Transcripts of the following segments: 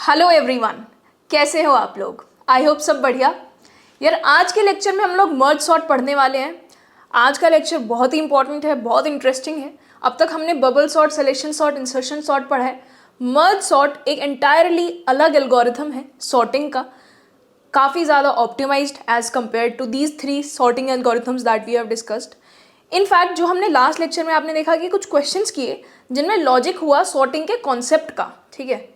Hello everyone, कैसे हो आप लोग। आई होप सब बढ़िया। यार आज के लेक्चर में हम लोग मर्ज सॉर्ट पढ़ने वाले हैं। आज का लेक्चर बहुत ही इंपॉर्टेंट है, बहुत इंटरेस्टिंग है। अब तक हमने bubble sort, selection sort, insertion sort पढ़ा है। मर्ज सॉर्ट एक एंटायरली अलग एल्गोरिथम है सॉर्टिंग का, काफ़ी ज़्यादा optimized as compare to these 3 sorting algorithms that we have discussed. In fact जो हमने लास्ट लेक्चर में आपने देखा कि कुछ क्वेश्चंस किए जिनमें लॉजिक हुआ सॉर्टिंग के कॉन्सेप्ट का। ठीक है,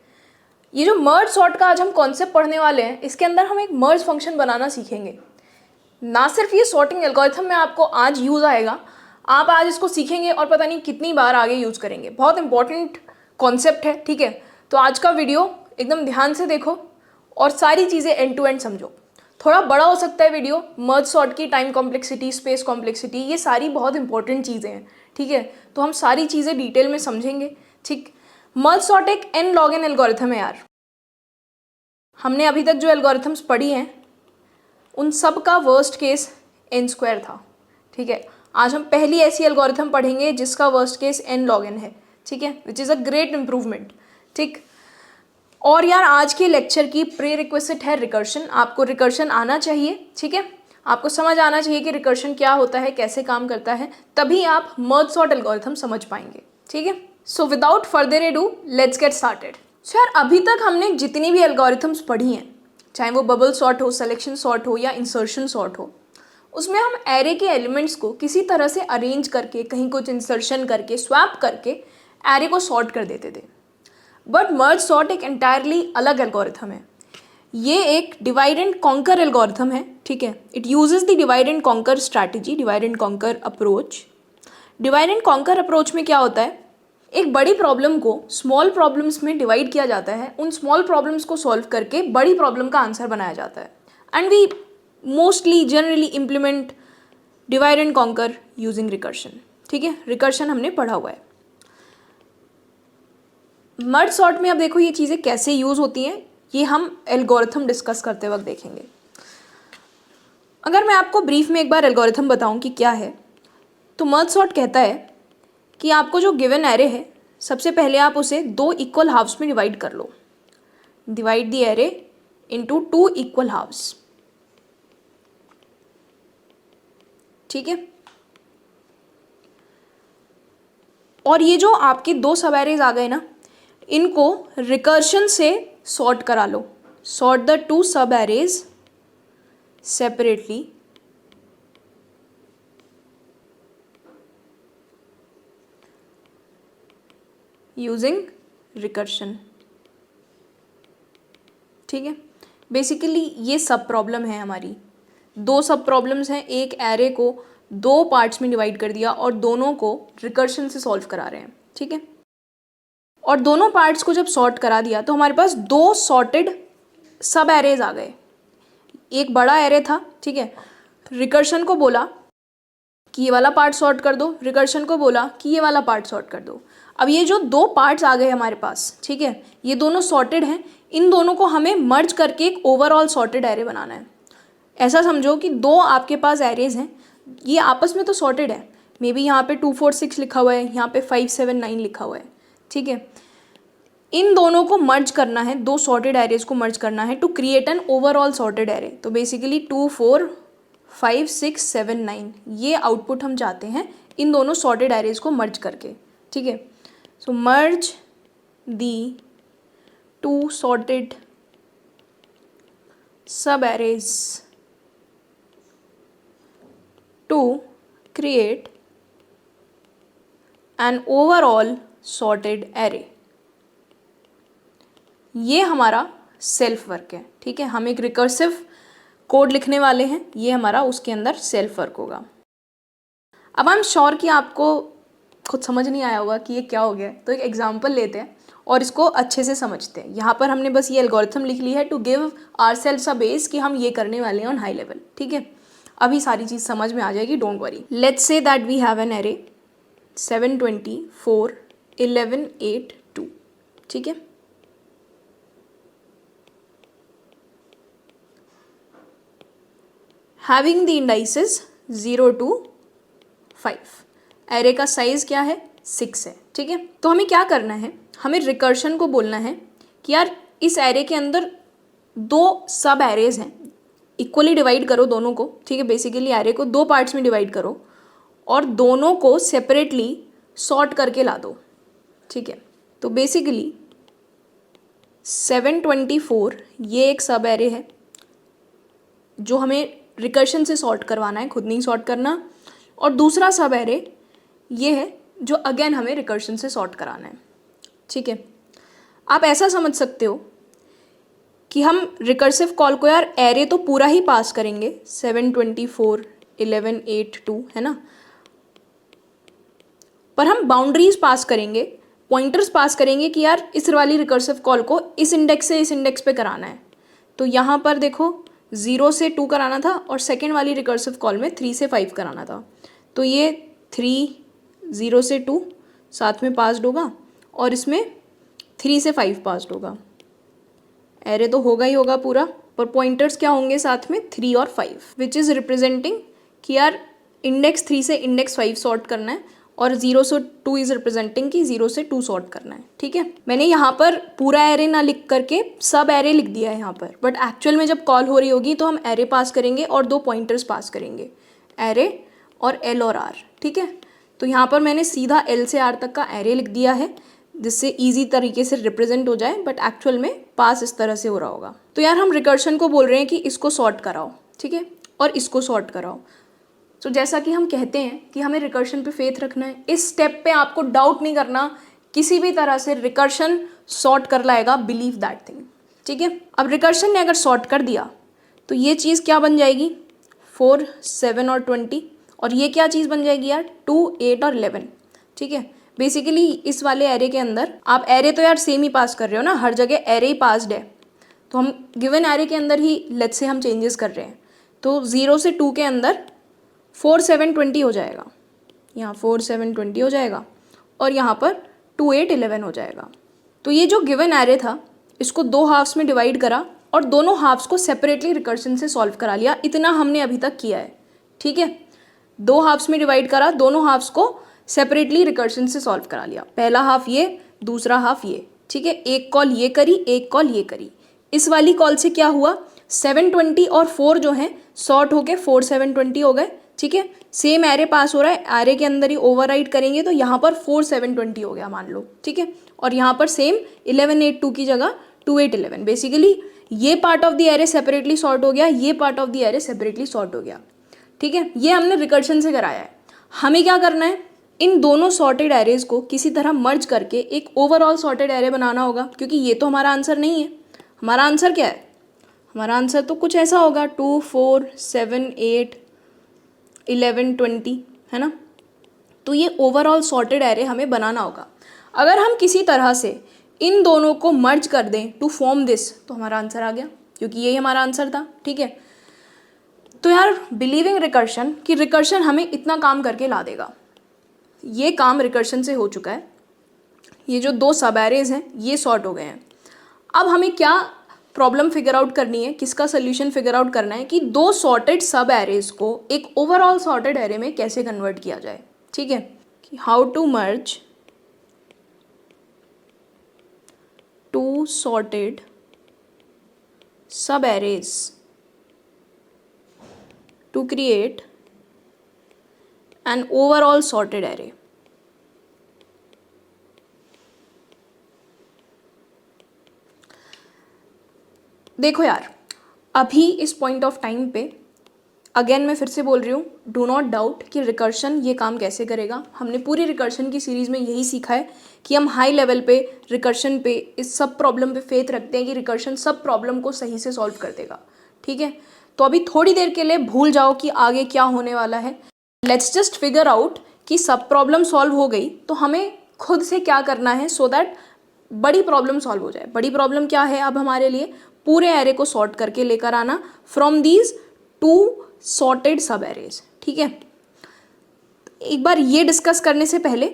ये जो मर्ज सॉर्ट का आज हम कॉन्सेप्ट पढ़ने वाले हैं, इसके अंदर हम एक मर्ज फंक्शन बनाना सीखेंगे। ना सिर्फ ये सॉर्टिंग एल्गोरिथम में आपको आज यूज़ आएगा, आप आज इसको सीखेंगे और पता नहीं कितनी बार आगे यूज़ करेंगे। बहुत इंपॉर्टेंट कॉन्सेप्ट है। ठीक है, तो आज का वीडियो एकदम ध्यान से देखो और सारी चीज़ें एंड टू एंड समझो। थोड़ा बड़ा हो सकता है वीडियो, मर्ज सॉर्ट की टाइम कॉम्प्लेक्सिटी, स्पेस कॉम्प्लेक्सिटी, ये सारी बहुत इंपॉर्टेंट चीज़ें हैं। ठीक है, तो हम सारी चीज़ें डिटेल में समझेंगे। ठीक, मर्ज सॉर्ट एक n log n एल्गोरिथम है यार। हमने अभी तक जो एल्गोरिथम्स पढ़ी हैं उन सब का वर्स्ट केस n² था। ठीक है, आज हम पहली ऐसी एल्गोरिथम पढ़ेंगे जिसका worst case n log n है। ठीक है, which is a great improvement. ठीक, और यार आज के लेक्चर की प्री रिक्वेस्ट है रिकर्शन। आपको रिकर्शन आना चाहिए। ठीक है, आपको समझ आना चाहिए कि रिकर्शन क्या होता है, कैसे काम करता है, तभी आप मर्ज सॉर्ट एल्गोरिथम समझ पाएंगे। ठीक है, so without further ado let's get started. So यार अभी तक हमने जितनी भी एल्गोरिथम्स पढ़ी हैं, चाहे वो बबल सॉर्ट हो, सिलेक्शन सॉर्ट हो या इंसर्शन सॉर्ट हो, उसमें हम एरे के एलिमेंट्स को किसी तरह से अरेंज करके, कहीं कुछ इंसर्शन करके, स्वैप करके एरे को सॉर्ट कर देते थे। बट मर्ज सॉर्ट एक एंटायरली अलग एल्गोरिथम है। ये एक डिवाइड एंड कॉन्कर एल्गोरिथम है। ठीक है, it uses the divide and conquer strategy, divide and conquer approach. Divide and conquer approach में क्या होता है, एक बड़ी प्रॉब्लम को स्मॉल प्रॉब्लम्स में डिवाइड किया जाता है, उन स्मॉल प्रॉब्लम्स को सॉल्व करके बड़ी प्रॉब्लम का आंसर बनाया जाता है। And we mostly generally implement divide and conquer using recursion. ठीक है, रिकर्शन हमने पढ़ा हुआ है। मर्ज सॉर्ट में अब देखो ये चीज़ें कैसे यूज़ होती हैं, ये हम एल्गोरिथम डिस्कस करते वक्त देखेंगे। अगर मैं आपको ब्रीफ में एक बार एल्गोरिथम बताऊं कि क्या है, तो मर्ज सॉर्ट कहता है कि आपको जो गिवन एरे है, सबसे पहले आप उसे 2 इक्वल हाफ्स में डिवाइड कर लो। Divide the array into 2 equal halves. ठीक है, और ये जो आपके 2 सब एरेज आ गए ना, इनको रिकर्शन से सॉर्ट करा लो। सॉर्ट द 2 सब एरेज सेपरेटली यूजिंग रिकर्शन। ठीक है, बेसिकली ये सब प्रॉब्लम है हमारी। 2 सब प्रॉब्लम्स हैं, एक एरे को 2 पार्ट्स में डिवाइड कर दिया और दोनों को रिकर्शन से सॉल्व करा रहे हैं। ठीक है, और दोनों पार्ट्स को जब सॉर्ट करा दिया तो हमारे पास 2 सॉर्टेड सब एरेज आ गए। एक बड़ा एरे था। ठीक है, रिकर्शन को बोला कि ये वाला पार्ट सॉर्ट कर दो, रिकर्शन को बोला कि ये वाला पार्ट सॉर्ट कर दो। अब ये जो 2 पार्ट्स आ गए हमारे पास, ठीक है, ये दोनों सॉर्टेड हैं। इन दोनों को हमें मर्ज करके एक ओवरऑल सॉर्टेड एरे बनाना है। ऐसा समझो कि 2 आपके पास एरेज हैं, ये आपस में तो सॉर्टेड है। मे बी यहाँ पे 2 4 6 लिखा हुआ है, यहाँ पे 5 7 9 लिखा हुआ है। ठीक है, इन दोनों को मर्ज करना है, 2 सॉर्टेड एरेज को मर्ज करना है to create an overall sorted array. तो बेसिकली 2 4 5 6 7 9 ये आउटपुट हम चाहते हैं इन दोनों सॉर्टेड एरेज को मर्ज करके। ठीक है, सो मर्ज दी 2 सॉर्टेड सब arrays to create an overall sorted array. ये हमारा सेल्फ वर्क है। ठीक है, हम एक रिकर्सिव कोड लिखने वाले हैं, ये हमारा उसके अंदर सेल्फ वर्क होगा। अब आई एम श्योर कि आपको खुद समझ नहीं आया होगा कि ये क्या हो गया, तो एक एग्जांपल लेते हैं और इसको अच्छे से समझते हैं। यहाँ पर हमने बस ये एल्गोरिथम लिख ली है to give ourselves a base कि हम ये करने वाले हैं ऑन हाई लेवल। ठीक है, अभी सारी चीज़ समझ में आ जाएगी, don't worry. Let's say that we have an array 7 20 4 11 8 2। ठीक है, having the indices 0 to 5। Array का साइज क्या है, 6 है। ठीक है, तो हमें क्या करना है, हमें रिकर्शन को बोलना है कि यार इस एरे के अंदर दो सब एरेज हैं, इक्वली डिवाइड करो दोनों को, ठीक है। बेसिकली एरे को दो पार्ट्स में डिवाइड करो और दोनों को सेपरेटली सॉर्ट करके ला दो, ठीक है। तो बेसिकली 724 ये एक सब एरे है जो हमें रिकर्शन से सॉर्ट करवाना है, खुद नहीं सॉर्ट करना। और दूसरा सब एरे ये है जो अगेन हमें रिकर्शन से सॉर्ट कराना है, ठीक है। आप ऐसा समझ सकते हो कि हम रिकर्सिव कॉल को यार एरे तो पूरा ही पास करेंगे, 724 11 8 2 है ना, पर हम बाउंड्रीज पास करेंगे, पॉइंटर्स पास करेंगे कि यार इस वाली रिकर्सिव कॉल को इस इंडेक्स से इस इंडेक्स पे कराना है। तो यहाँ पर देखो 0 से 2 कराना था और सेकेंड वाली रिकर्सिव कॉल में 3 से 5 कराना था। तो ये 3 0 से 2 साथ में पास्ड होगा और इसमें 3 से 5 पास्ड होगा। एरे तो होगा ही होगा पूरा, पर पॉइंटर्स क्या होंगे साथ में 3 और 5, विच इज़ रिप्रेजेंटिंग कि यार इंडेक्स 3 से इंडेक्स 5 सॉर्ट करना है और 0 से 2 इज़ रिप्रेजेंटिंग कि 0 से 2 सॉर्ट करना है, ठीक है। मैंने यहाँ पर पूरा एरे ना लिख करके सब एरे लिख दिया है यहाँ पर, बट एक्चुअल में जब कॉल हो रही होगी तो हम एरे पास करेंगे और दो पॉइंटर्स पास करेंगे, एरे और एल और आर, ठीक है। तो यहाँ पर मैंने सीधा एल से आर तक का एरे लिख दिया है जिससे इजी तरीके से रिप्रेजेंट हो जाए, बट एक्चुअल में पास इस तरह से हो रहा होगा। तो यार हम रिकर्शन को बोल रहे हैं कि इसको सॉर्ट कराओ, ठीक है, और इसको सॉर्ट कराओ। तो जैसा कि हम कहते हैं कि हमें रिकर्शन पे फेथ रखना है, इस स्टेप पे आपको डाउट नहीं करना, किसी भी तरह से रिकर्शन सॉर्ट कर लाएगा, बिलीव दैट थिंग, ठीक है। अब रिकर्शन ने अगर सॉर्ट कर दिया तो ये चीज़ क्या बन जाएगी, 4 7 और 20, और ये क्या चीज़ बन जाएगी यार 2 8 और 11, ठीक है। बेसिकली इस वाले एरे के अंदर आप एरे तो यार सेम ही पास कर रहे हो ना, हर जगह एरे ही पास्ड है, तो हम गिवन एरे के अंदर ही लेट्स से हम चेंजेस कर रहे हैं। तो 0 से 2 के अंदर 4 7 20 हो जाएगा, यहाँ 4 7 20 हो जाएगा और यहाँ पर 2 8 11 हो जाएगा। तो ये जो गिवन एरे था इसको दो हाफ्स में डिवाइड करा और दोनों हाफ्स को सेपरेटली रिकर्शन से सॉल्व करा लिया, इतना हमने अभी तक किया है, ठीक है। दो हाफ्स में डिवाइड करा, दोनों हाफ्स को सेपरेटली रिकर्शन से सॉल्व करा लिया, पहला हाफ ये दूसरा हाफ ये, ठीक है। एक कॉल ये करी एक कॉल ये करी, इस वाली कॉल से क्या हुआ 720 और 4 जो है सॉर्ट होके 4 7 20 हो गए, ठीक है। सेम एरे पास हो रहा है, एरे के अंदर ही ओवरराइड करेंगे तो यहाँ पर 4 7 20 हो गया मान लो, ठीक है। और यहाँ पर सेम 11 8 2 की जगह 2 8 11, बेसिकली ये part of the array separately sort हो गया, ये part of the array separately sort हो गया, ठीक है। ये हमने रिकर्शन से कराया है। हमें क्या करना है, इन दोनों सॉर्टेड एरेज को किसी तरह मर्ज करके एक ओवरऑल सॉर्टेड एरे बनाना होगा, क्योंकि ये तो हमारा आंसर नहीं है। हमारा आंसर क्या है, हमारा आंसर तो कुछ ऐसा होगा 2 4 7 8 11 20, है ना। तो ये ओवरऑल सॉर्टेड एरे हमें बनाना होगा। अगर हम किसी तरह से इन दोनों को मर्ज कर दें टू फॉर्म दिस, तो हमारा आंसर आ गया, क्योंकि यही हमारा आंसर था, ठीक है। तो यार बिलीविंग रिकर्शन कि रिकर्शन हमें इतना काम करके ला देगा, ये काम रिकर्शन से हो चुका है। ये जो दो सब एरेज हैं ये सॉर्ट हो गए हैं। अब हमें क्या प्रॉब्लम फिगर आउट करनी है, किसका सोल्यूशन फिगर आउट करना है कि दो सॉर्टेड सब एरेज को एक ओवरऑल सॉर्टेड एरे में कैसे कन्वर्ट किया जाए, ठीक है। कि how to merge two sorted सब arrays to create an overall sorted array. देखो यार, अभी इस पॉइंट ऑफ टाइम पे अगेन मैं फिर से बोल रही हूँ, डू नॉट डाउट कि रिकर्शन ये काम कैसे करेगा। हमने पूरी रिकर्शन की सीरीज़ में यही सीखा है कि हम हाई लेवल पे रिकर्शन पे इस सब प्रॉब्लम पे फेथ रखते हैं कि रिकर्शन सब प्रॉब्लम को सही से सॉल्व कर देगा, ठीक है। तो अभी थोड़ी देर के लिए भूल जाओ कि आगे क्या होने वाला है। लेट्स जस्ट फिगर आउट कि सब प्रॉब्लम सॉल्व हो गई तो हमें खुद से क्या करना है सो दैट बड़ी प्रॉब्लम सॉल्व हो जाए। बड़ी प्रॉब्लम क्या है अब हमारे लिए, पूरे एरे को सॉर्ट करके लेकर आना फ्रॉम दीज टू सॉर्टेड सब एरेज, ठीक है। एक बार ये डिस्कस करने से पहले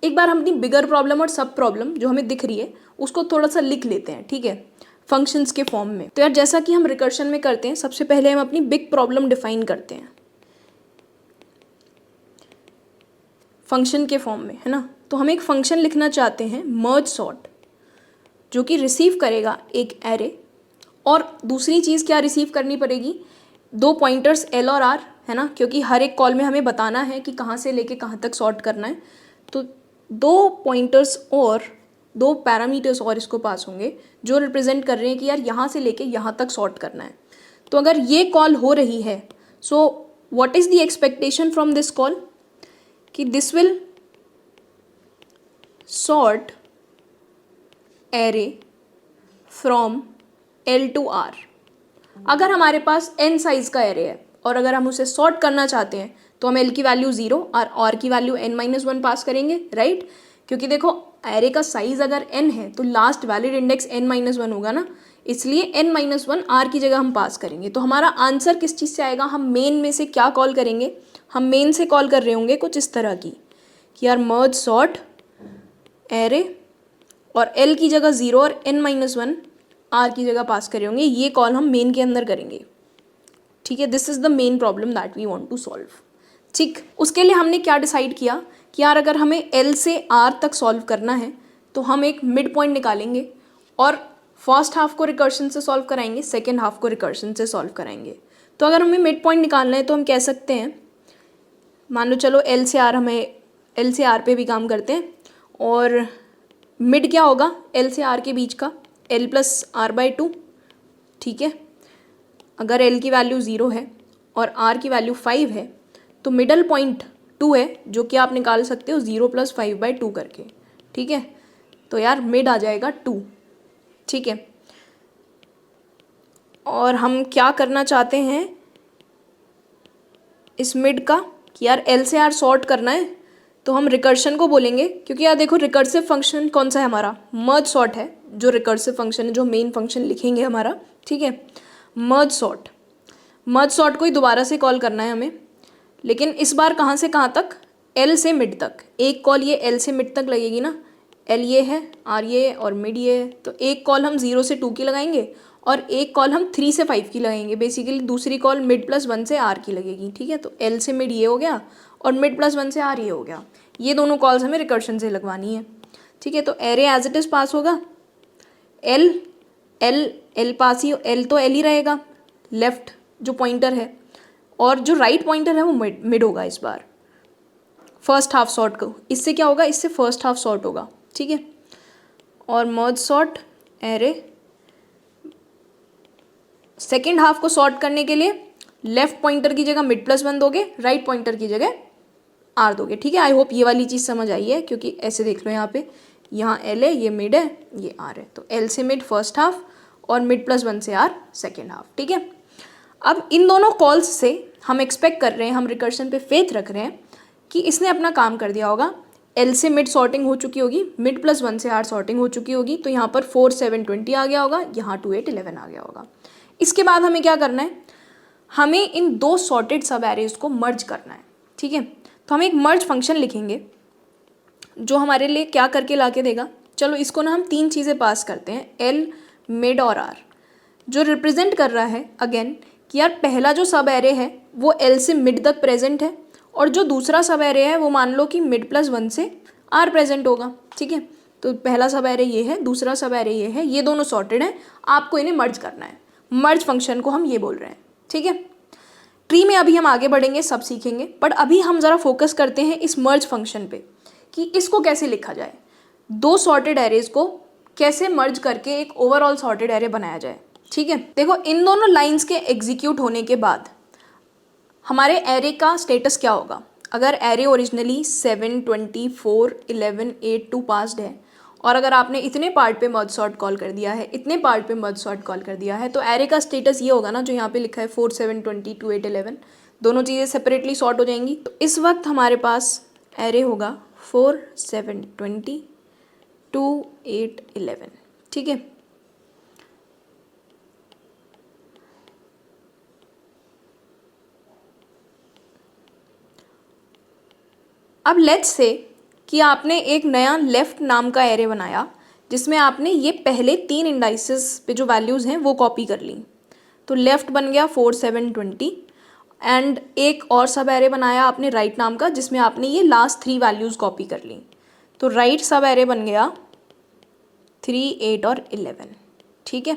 एक बार हम अपनी बिगर प्रॉब्लम और सब प्रॉब्लम जो हमें दिख रही है उसको थोड़ा सा लिख लेते हैं, ठीक है, फंक्शंस के फॉर्म में। तो यार जैसा कि हम रिकर्शन में करते हैं, सबसे पहले हम अपनी बिग प्रॉब्लम डिफाइन करते हैं फंक्शन के फॉर्म में, है ना। तो हम एक फंक्शन लिखना चाहते हैं मर्ज सॉर्ट, जो कि रिसीव करेगा एक एरे, और दूसरी चीज़ क्या रिसीव करनी पड़ेगी, 2 पॉइंटर्स एल और आर, है ना, क्योंकि हर एक कॉल में हमें बताना है कि कहाँ से लेके कहाँ तक सॉर्ट करना है। तो 2 पॉइंटर्स और 2 पैरामीटर्स और इसको पास होंगे जो रिप्रेजेंट कर रहे हैं कि यार यहाँ से लेके यहाँ तक सॉर्ट करना है। तो अगर ये कॉल हो रही है, so what is the expectation from this call, कि this will sort array from L to R। अगर हमारे पास n साइज का एरे है और अगर हम उसे सॉर्ट करना चाहते हैं तो हम L की वैल्यू 0 और R की वैल्यू n-1 पास करेंगे, राइट। क्योंकि देखो एरे का साइज अगर n है तो लास्ट वैलिड इंडेक्स n-1 होगा ना, इसलिए n-1 R की जगह हम पास करेंगे। तो हमारा आंसर किस चीज़ से आएगा, हम मेन में से क्या कॉल करेंगे, हम मेन से कॉल कर रहे होंगे कुछ इस तरह की कि यार मर्ज सॉर्ट एरे, और L की जगह 0 और n-1 R की जगह पास करे होंगे। ये कॉल हम मेन के अंदर करेंगे, ठीक है। This is the main problem that we want to solve, ठीक। उसके लिए हमने क्या डिसाइड किया कि यार अगर हमें L से R तक सॉल्व करना है तो हम एक मिड पॉइंट निकालेंगे और फर्स्ट हाफ को रिकर्शन से सॉल्व कराएंगे, सेकेंड हाफ को रिकर्शन से सॉल्व कराएंगे। तो अगर हमें मिड पॉइंट निकालना है तो हम कह सकते हैं, मान लो चलो L से R पे भी काम करते हैं, और मिड क्या होगा L से R के बीच का, L प्लस R/2, ठीक है। अगर L की वैल्यू 0 है और R की वैल्यू 5 है तो मिडल पॉइंट 2 है, जो कि आप निकाल सकते हो 0 + 5/2 करके, ठीक है। तो यार मिड आ जाएगा 2, ठीक है। और हम क्या करना चाहते हैं इस मिड का, कि यार L से R सॉर्ट करना है तो हम रिकर्शन को बोलेंगे, क्योंकि यार देखो रिकर्सिव फंक्शन कौन सा है हमारा, मर्ज सॉर्ट है, जो रिकर्सिव फंक्शन है, जो मेन फंक्शन लिखेंगे हमारा, ठीक है। मर्ज सॉर्ट को ही दोबारा से कॉल करना है हमें, लेकिन इस बार कहाँ से कहाँ तक, L से मिड तक। एक कॉल ये L से मिड तक लगेगी ना, L ये है, R ये है और मिड ये है। तो एक कॉल हम 0 से 2 की लगाएंगे और एक कॉल हम 3 से 5 की लगाएंगे। बेसिकली दूसरी कॉल मिड प्लस 1 से R की लगेगी, ठीक है। तो L से मिड ये हो गया और मिड प्लस 1 से R ये हो गया। ये दोनों कॉल्स हमें रिकर्शन से लगवानी है, ठीक है। तो एरे एज इट इज़ पास होगा, L पास ही, L तो L ही रहेगा, लेफ्ट जो पॉइंटर है, और जो राइट पॉइंटर है वो मिड होगा इस बार। फर्स्ट हाफ सॉर्ट को इससे क्या होगा, इससे फर्स्ट हाफ सॉर्ट होगा, ठीक है। और merge sort array, second half को सॉर्ट करने के लिए लेफ्ट पॉइंटर की जगह मिड प्लस 1 दोगे, राइट पॉइंटर की जगह R दोगे, ठीक है। आई होप ये वाली चीज़ समझ आई है, क्योंकि ऐसे देख लो यहाँ पे, यहाँ L है, ये मिड है, ये R है। तो L से मिड फर्स्ट हाफ और मिड प्लस 1 से R सेकेंड हाफ, ठीक है। अब इन दोनों कॉल्स से हम एक्सपेक्ट कर रहे हैं, हम रिकर्शन पे फेथ रख रहे हैं कि इसने अपना काम कर दिया होगा। L से मिड सॉर्टिंग हो चुकी होगी, मिड प्लस 1 से R सॉर्टिंग हो चुकी होगी, तो यहाँ पर 4 7 20 आ गया होगा, यहाँ 2 8 11 आ गया होगा। इसके बाद हमें क्या करना है, हमें इन 2 सॉर्टेड सब एरेज को मर्ज करना है, ठीक है। तो हम एक मर्ज फंक्शन लिखेंगे जो हमारे लिए क्या करके ला के देगा, चलो इसको ना हम 3 चीज़ें पास करते हैं, L, मिड और R, जो रिप्रेजेंट कर रहा है अगेन कि यार पहला जो सब एरे है वो L से मिड तक प्रेजेंट है, और जो दूसरा सब एरे है वो मान लो कि मिड प्लस 1 से R प्रेजेंट होगा, ठीक है। तो पहला सब एरे ये है, दूसरा सब एरे ये है, ये दोनों सॉर्टेड हैं, आपको इन्हें मर्ज करना है। मर्ज फंक्शन को हम ये बोल रहे हैं, ठीक है। ट्री में अभी हम आगे बढ़ेंगे, सब सीखेंगे, बट अभी हम ज़रा फोकस करते हैं इस मर्ज फंक्शन पे कि इसको कैसे लिखा जाए, 2 सॉर्टेड एरेज को कैसे मर्ज करके एक ओवरऑल सॉर्टेड एरे बनाया जाए, ठीक है। देखो इन दोनों लाइंस के एग्जीक्यूट होने के बाद हमारे एरे का स्टेटस क्या होगा। अगर एरे ओरिजिनली 7 24 11 8 2 पास्ड है, और अगर आपने इतने पार्ट पे मर्ज सॉर्ट कॉल कर दिया है, इतने पार्ट पे मर्ज सॉर्ट कॉल कर दिया है, तो एरे का स्टेटस ये होगा ना, जो यहाँ पे लिखा है 4 7 20 2 8 11, दोनों चीज़ें सेपरेटली सॉर्ट हो जाएंगी। तो इस वक्त हमारे पास एरे होगा 4 7 20 2 8 11, ठीक है। अब लेट्स से कि आपने एक नया लेफ़्ट नाम का एरे बनाया जिसमें आपने ये पहले 3 इंडाइसेस पे जो वैल्यूज़ हैं वो कॉपी कर ली। तो लेफ़्ट बन गया 4 7 20, एंड एक और सब एरे बनाया आपने राइट नाम का जिसमें आपने ये लास्ट 3 वैल्यूज़ कॉपी कर ली। तो राइट सब एरे बन गया 3, 8 और 11। ठीक है,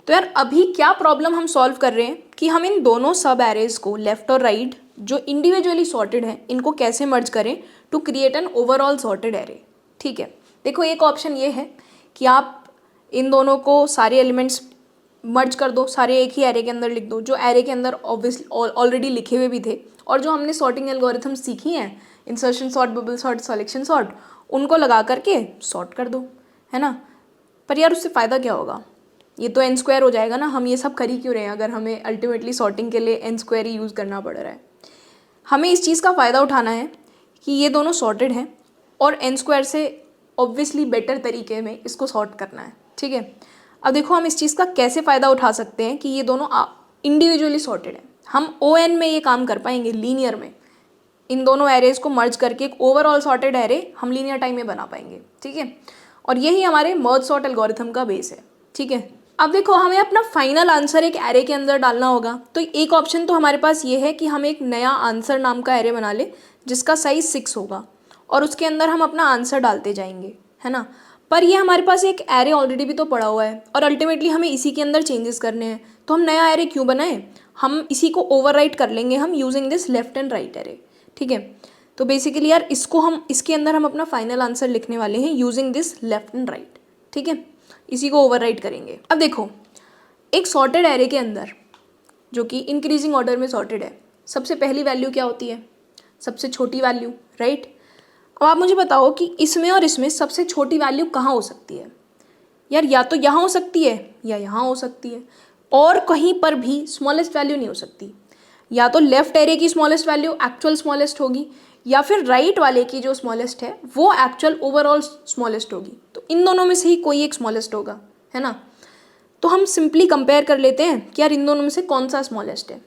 तो यार अभी क्या प्रॉब्लम हम सॉल्व कर रहे हैं कि हम इन दोनों सब एरेज को लेफ्ट और राइट जो इंडिविजुअली सॉर्टेड हैं इनको कैसे मर्ज करें to create an overall sorted array. ठीक है, देखो एक ऑप्शन ये है कि आप इन दोनों को सारे एलिमेंट्स मर्ज कर दो, सारे एक ही एरे के अंदर लिख दो, जो एरे के अंदर ऑब्वियसली ऑलरेडी लिखे हुए भी थे और जो हमने सॉर्टिंग एल्गोरिथम सीखी हैं, insertion sort, bubble sort, selection sort, उनको लगा करके सॉर्ट कर दो, है ना। पर यार उससे फ़ायदा क्या होगा, ये तो एन स्क्वायर हो जाएगा ना। हम ये सब कर ही क्यों रहे हैं अगर हमें अल्टीमेटली सॉर्टिंग के लिए एन स्क्वायर ही यूज़ करना पड़ रहा है। हमें इस चीज़ का फ़ायदा उठाना है कि ये दोनों सॉर्टेड हैं और एन स्क्वायर से ऑब्वियसली बेटर तरीके में इसको सॉर्ट करना है। ठीक है, अब देखो हम इस चीज़ का कैसे फ़ायदा उठा सकते हैं कि ये दोनों इंडिविजुअली सॉर्टेड हैं। हम ओ एन में ये काम कर पाएंगे, लीनियर में इन दोनों एरेज को मर्ज करके एक ओवरऑल सॉर्टेड एरे हम लीनियर टाइम में बना पाएंगे। ठीक है, और यही हमारे मर्ज सॉर्ट एल्गोरिथम का बेस है। ठीक है, अब देखो हमें अपना फाइनल आंसर एक एरे के अंदर डालना होगा। तो एक ऑप्शन तो हमारे पास ये है कि हम एक नया आंसर नाम का एरे बना ले जिसका साइज 6 होगा और उसके अंदर हम अपना आंसर डालते जाएंगे, है ना। पर ये हमारे पास एक एरे ऑलरेडी भी तो पड़ा हुआ है और अल्टीमेटली हमें इसी के अंदर चेंजेस करने हैं, तो हम नया एरे क्यों बनाएं, हम इसी को ओवरराइट कर लेंगे हम using this left and right array. ठीक है, तो बेसिकली यार इसके अंदर हम अपना फाइनल आंसर लिखने वाले हैं using this left and right. ठीक है, इसी को ओवरराइट करेंगे। अब देखो एक सॉर्टेड एरे के अंदर जो कि इंक्रीजिंग ऑर्डर में सॉर्टेड है, सबसे पहली वैल्यू क्या होती है, सबसे छोटी वैल्यू, राइट। अब आप मुझे बताओ कि इसमें और इसमें सबसे छोटी वैल्यू कहाँ हो सकती है यार, या तो यहाँ हो सकती है या यहाँ हो सकती है, और कहीं पर भी स्मॉलेस्ट वैल्यू नहीं हो सकती। या तो लेफ्ट एरे की स्मॉलेस्ट वैल्यू एक्चुअल स्मॉलेस्ट होगी या फिर राइट वाले की जो स्मॉलेस्ट है वो एक्चुअल ओवरऑल स्मॉलेस्ट होगी। तो इन दोनों में से ही कोई एक स्मॉलेस्ट होगा, है ना। तो हम सिंपली कंपेयर कर लेते हैं कि यार इन दोनों में से कौन सा स्मॉलेस्ट है।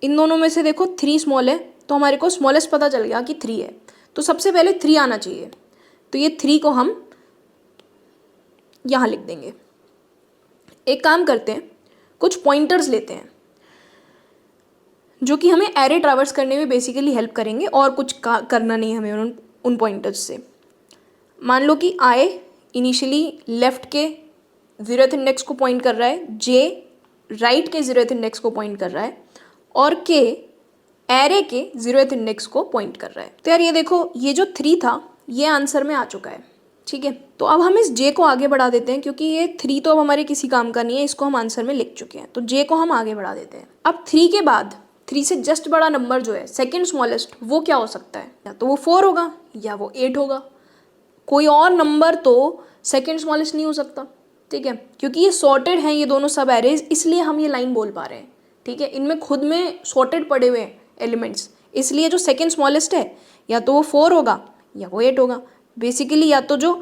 इन दोनों में से देखो 3 स्मॉल है, तो हमारे को स्मॉलेस्ट पता चल गया कि 3 है, तो सबसे पहले 3 आना चाहिए। तो ये 3 को हम यहाँ लिख देंगे। एक काम करते हैं, कुछ पॉइंटर्स लेते हैं जो कि हमें एरे ट्रैवर्स करने में बेसिकली हेल्प करेंगे और कुछ करना नहीं हमें उन पॉइंटर्स से। मान लो कि आई इनिशियली लेफ्ट के 0th इंडेक्स को पॉइंट कर रहा है, जे राइट के 0th इंडेक्स को पॉइंट कर रहा है और के एरे के 0th इंडेक्स को पॉइंट कर रहा है। तो यार ये देखो ये जो 3 था ये आंसर में आ चुका है। ठीक है, तो अब हम इस जे को आगे बढ़ा देते हैं क्योंकि ये 3 तो अब हमारे किसी काम का नहीं है, इसको हम आंसर में लिख चुके हैं, तो जे को हम आगे बढ़ा देते हैं। अब 3 के बाद 3 से जस्ट बड़ा नंबर जो है सेकेंड स्मॉलेस्ट, वो क्या हो सकता है, या तो वो 4 होगा या वो 8 होगा, कोई और नंबर तो सेकेंड स्मॉलेस्ट नहीं हो सकता। ठीक है, क्योंकि ये सॉर्टेड हैं ये दोनों सब एरेज, इसलिए हम ये लाइन बोल पा रहे हैं। ठीक है, इनमें खुद में सॉर्टेड पड़े हुए हैं एलिमेंट्स, इसलिए जो सेकेंड स्मॉलेस्ट है या तो वो 4 होगा या वो 8 होगा। बेसिकली या तो जो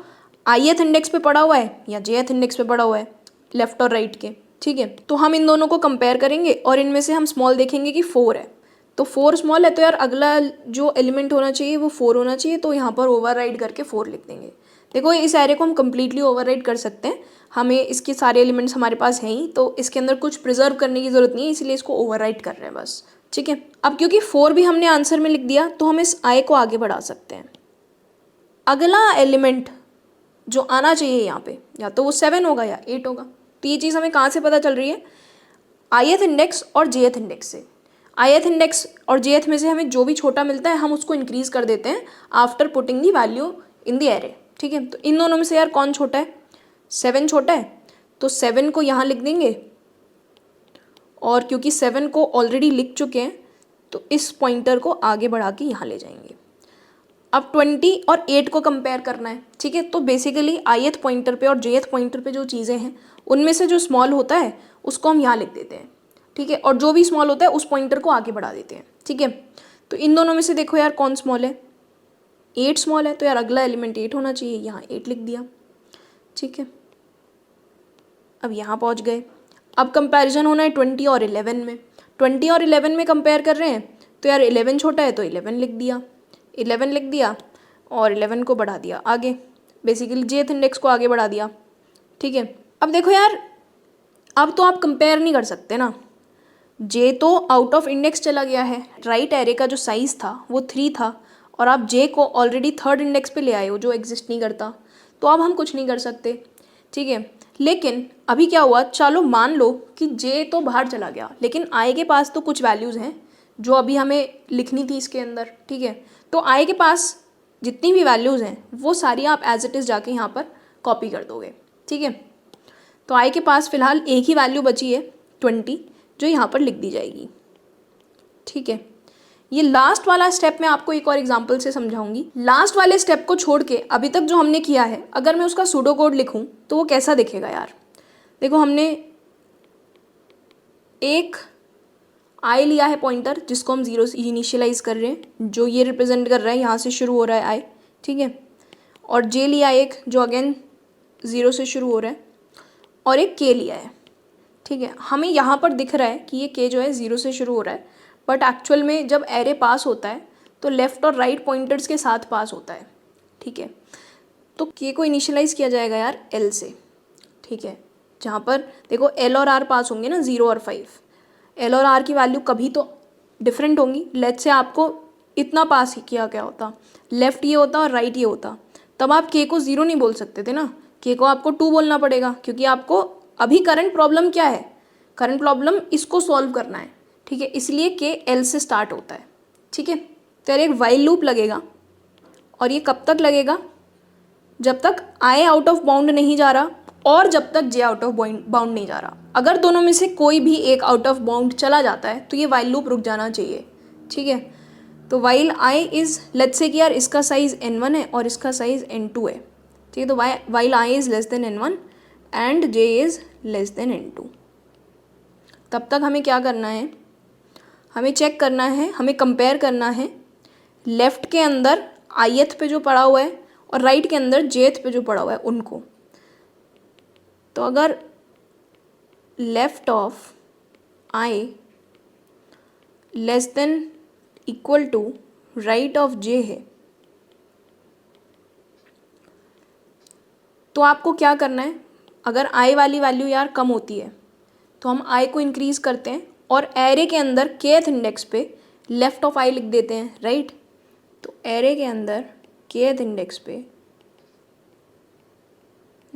ith इंडेक्स पे पड़ा हुआ है या jth इंडेक्स पे पड़ा हुआ है, लेफ्ट और राइट के। ठीक है, तो हम इन दोनों को कंपेयर करेंगे और इनमें से हम स्मॉल देखेंगे कि 4 है, तो 4 स्मॉल है, तो यार अगला जो एलिमेंट होना चाहिए वो 4 होना चाहिए, तो यहाँ पर ओवरराइड करके 4 लिख देंगे। देखो इस एरे को हम कम्प्लीटली ओवरराइड कर सकते हैं, हमें इसके सारे एलिमेंट्स हमारे पास हैं ही, तो इसके अंदर कुछ प्रिजर्व करने की ज़रूरत नहीं है, इसलिए इसको ओवरराइड कर रहे हैं बस। ठीक है, अब क्योंकि 4 भी हमने आंसर में लिख दिया तो हम इस आई को आगे बढ़ा सकते हैं। अगला एलिमेंट जो आना चाहिए यहाँ पे या तो वो 7 होगा या 8 होगा। तो ये चीज़ हमें कहाँ से पता चल रही है, ith इंडेक्स और jth इंडेक्स से। ith इंडेक्स और jth में से हमें जो भी छोटा मिलता है हम उसको इंक्रीज़ कर देते हैं after putting the value in the array. ठीक है, तो इन दोनों में से यार कौन छोटा है, 7 छोटा है, तो 7 को यहाँ लिख देंगे, और क्योंकि 7 को ऑलरेडी लिख चुके हैं तो इस पॉइंटर को आगे बढ़ा के यहाँ ले जाएंगे। अब 20 और 8 को कंपेयर करना है। ठीक है, तो बेसिकली ith पॉइंटर पे और jth पॉइंटर पे जो चीज़ें हैं उनमें से जो स्मॉल होता है उसको हम यहाँ लिख देते हैं। ठीक है, और जो भी स्मॉल होता है उस पॉइंटर को आगे बढ़ा देते हैं। ठीक है, तो इन दोनों में से देखो यार कौन स्मॉल है, 8 स्मॉल है, तो यार अगला एलिमेंट 8 होना चाहिए, यहाँ 8 लिख दिया। ठीक है, अब यहाँ पहुँच गए। अब कंपैरिजन होना है 20 और 11 में। 20 और 11 में कंपेयर कर रहे हैं, तो यार 11 छोटा है तो 11 लिख दिया, 11 लिख दिया और 11 को बढ़ा दिया आगे, बेसिकली jth इंडेक्स को आगे बढ़ा दिया। ठीक है, अब देखो यार अब तो आप कंपेयर नहीं कर सकते ना, जे तो आउट ऑफ इंडेक्स चला गया है, राइट एरे का जो साइज़ था वो 3 था, और आप जे को ऑलरेडी थर्ड इंडेक्स पे ले आए हो जो एग्जिस्ट नहीं करता, तो अब हम कुछ नहीं कर सकते, ठीक है। लेकिन अभी क्या हुआ, चलो मान लो कि जे तो बाहर चला गया, लेकिन आई के पास तो कुछ वैल्यूज़ हैं जो अभी हमें लिखनी थी इसके अंदर, ठीक है। तो आई के पास जितनी भी वैल्यूज़ हैं वो सारी आप एज इट इज़ जाके यहाँ पर कॉपी कर दोगे, ठीक है। तो आई के पास फ़िलहाल एक ही वैल्यू बची है 20, जो यहाँ पर लिख दी जाएगी, ठीक है। ये लास्ट वाला स्टेप मैं आपको एक और एग्जांपल से समझाऊंगी। लास्ट वाले स्टेप को छोड़ के अभी तक जो हमने किया है, अगर मैं उसका सूडो कोड लिखूं तो वो कैसा दिखेगा यार। देखो, हमने एक आई लिया है पॉइंटर जिसको हम 0 से इनिशियलाइज कर रहे हैं, जो ये रिप्रेजेंट कर रहा है, यहाँ से शुरू हो रहा है आई, ठीक है। और जे लिया एक जो अगेन 0 से शुरू हो रहा है, और एक के लिया है, ठीक है। हमें यहाँ पर दिख रहा है कि ये के जो है 0 से शुरू हो रहा है, बट एक्चुअल में जब एरे पास होता है तो लेफ़्ट और राइट पॉइंटर्स के साथ पास होता है, ठीक है। तो के को इनिशियलाइज किया जाएगा यार एल से, ठीक है। जहाँ पर देखो एल और आर पास होंगे ना, 0 और 5, एल और आर की वैल्यू कभी तो डिफरेंट होंगी। लेट्स से आपको इतना पास ही किया क्या होता, लेफ़्ट ये होता और राइट ये होता, तब आप के को 0 नहीं बोल सकते थे ना, के को आपको 2 बोलना पड़ेगा, क्योंकि आपको अभी करंट प्रॉब्लम क्या है, करंट प्रॉब्लम इसको सॉल्व करना है, ठीक है। इसलिए के एल से स्टार्ट होता है, ठीक है। तो एक वाइल लूप लगेगा, और ये कब तक लगेगा, जब तक आई आउट ऑफ बाउंड नहीं जा रहा और जब तक जे आउट ऑफ बाउंड नहीं जा रहा। अगर दोनों में से कोई भी एक आउट ऑफ बाउंड चला जाता है तो ये वाइल लूप रुक जाना चाहिए, ठीक है। तो while I is, let's say कि यार इसका साइज़ n1 है और इसका साइज़ n2 है, ठीक है। तो while I is less than n1 and J is less than n2, तब तक हमें क्या करना है, हमें चेक करना है, हमें कंपेयर करना है लेफ़्ट के अंदर आईएथ पे जो पड़ा हुआ है और राइट के अंदर जेथ पे जो पड़ा हुआ है उनको। तो अगर left of I less than equal to right of J है, तो आपको क्या करना है, अगर आई वाली वैल्यू यार कम होती है तो हम आई को इंक्रीज़ करते हैं और एरे के अंदर केथ इंडेक्स पे लेफ़्ट ऑफ आई लिख देते हैं, राइट। तो एरे के अंदर केथ इंडेक्स पे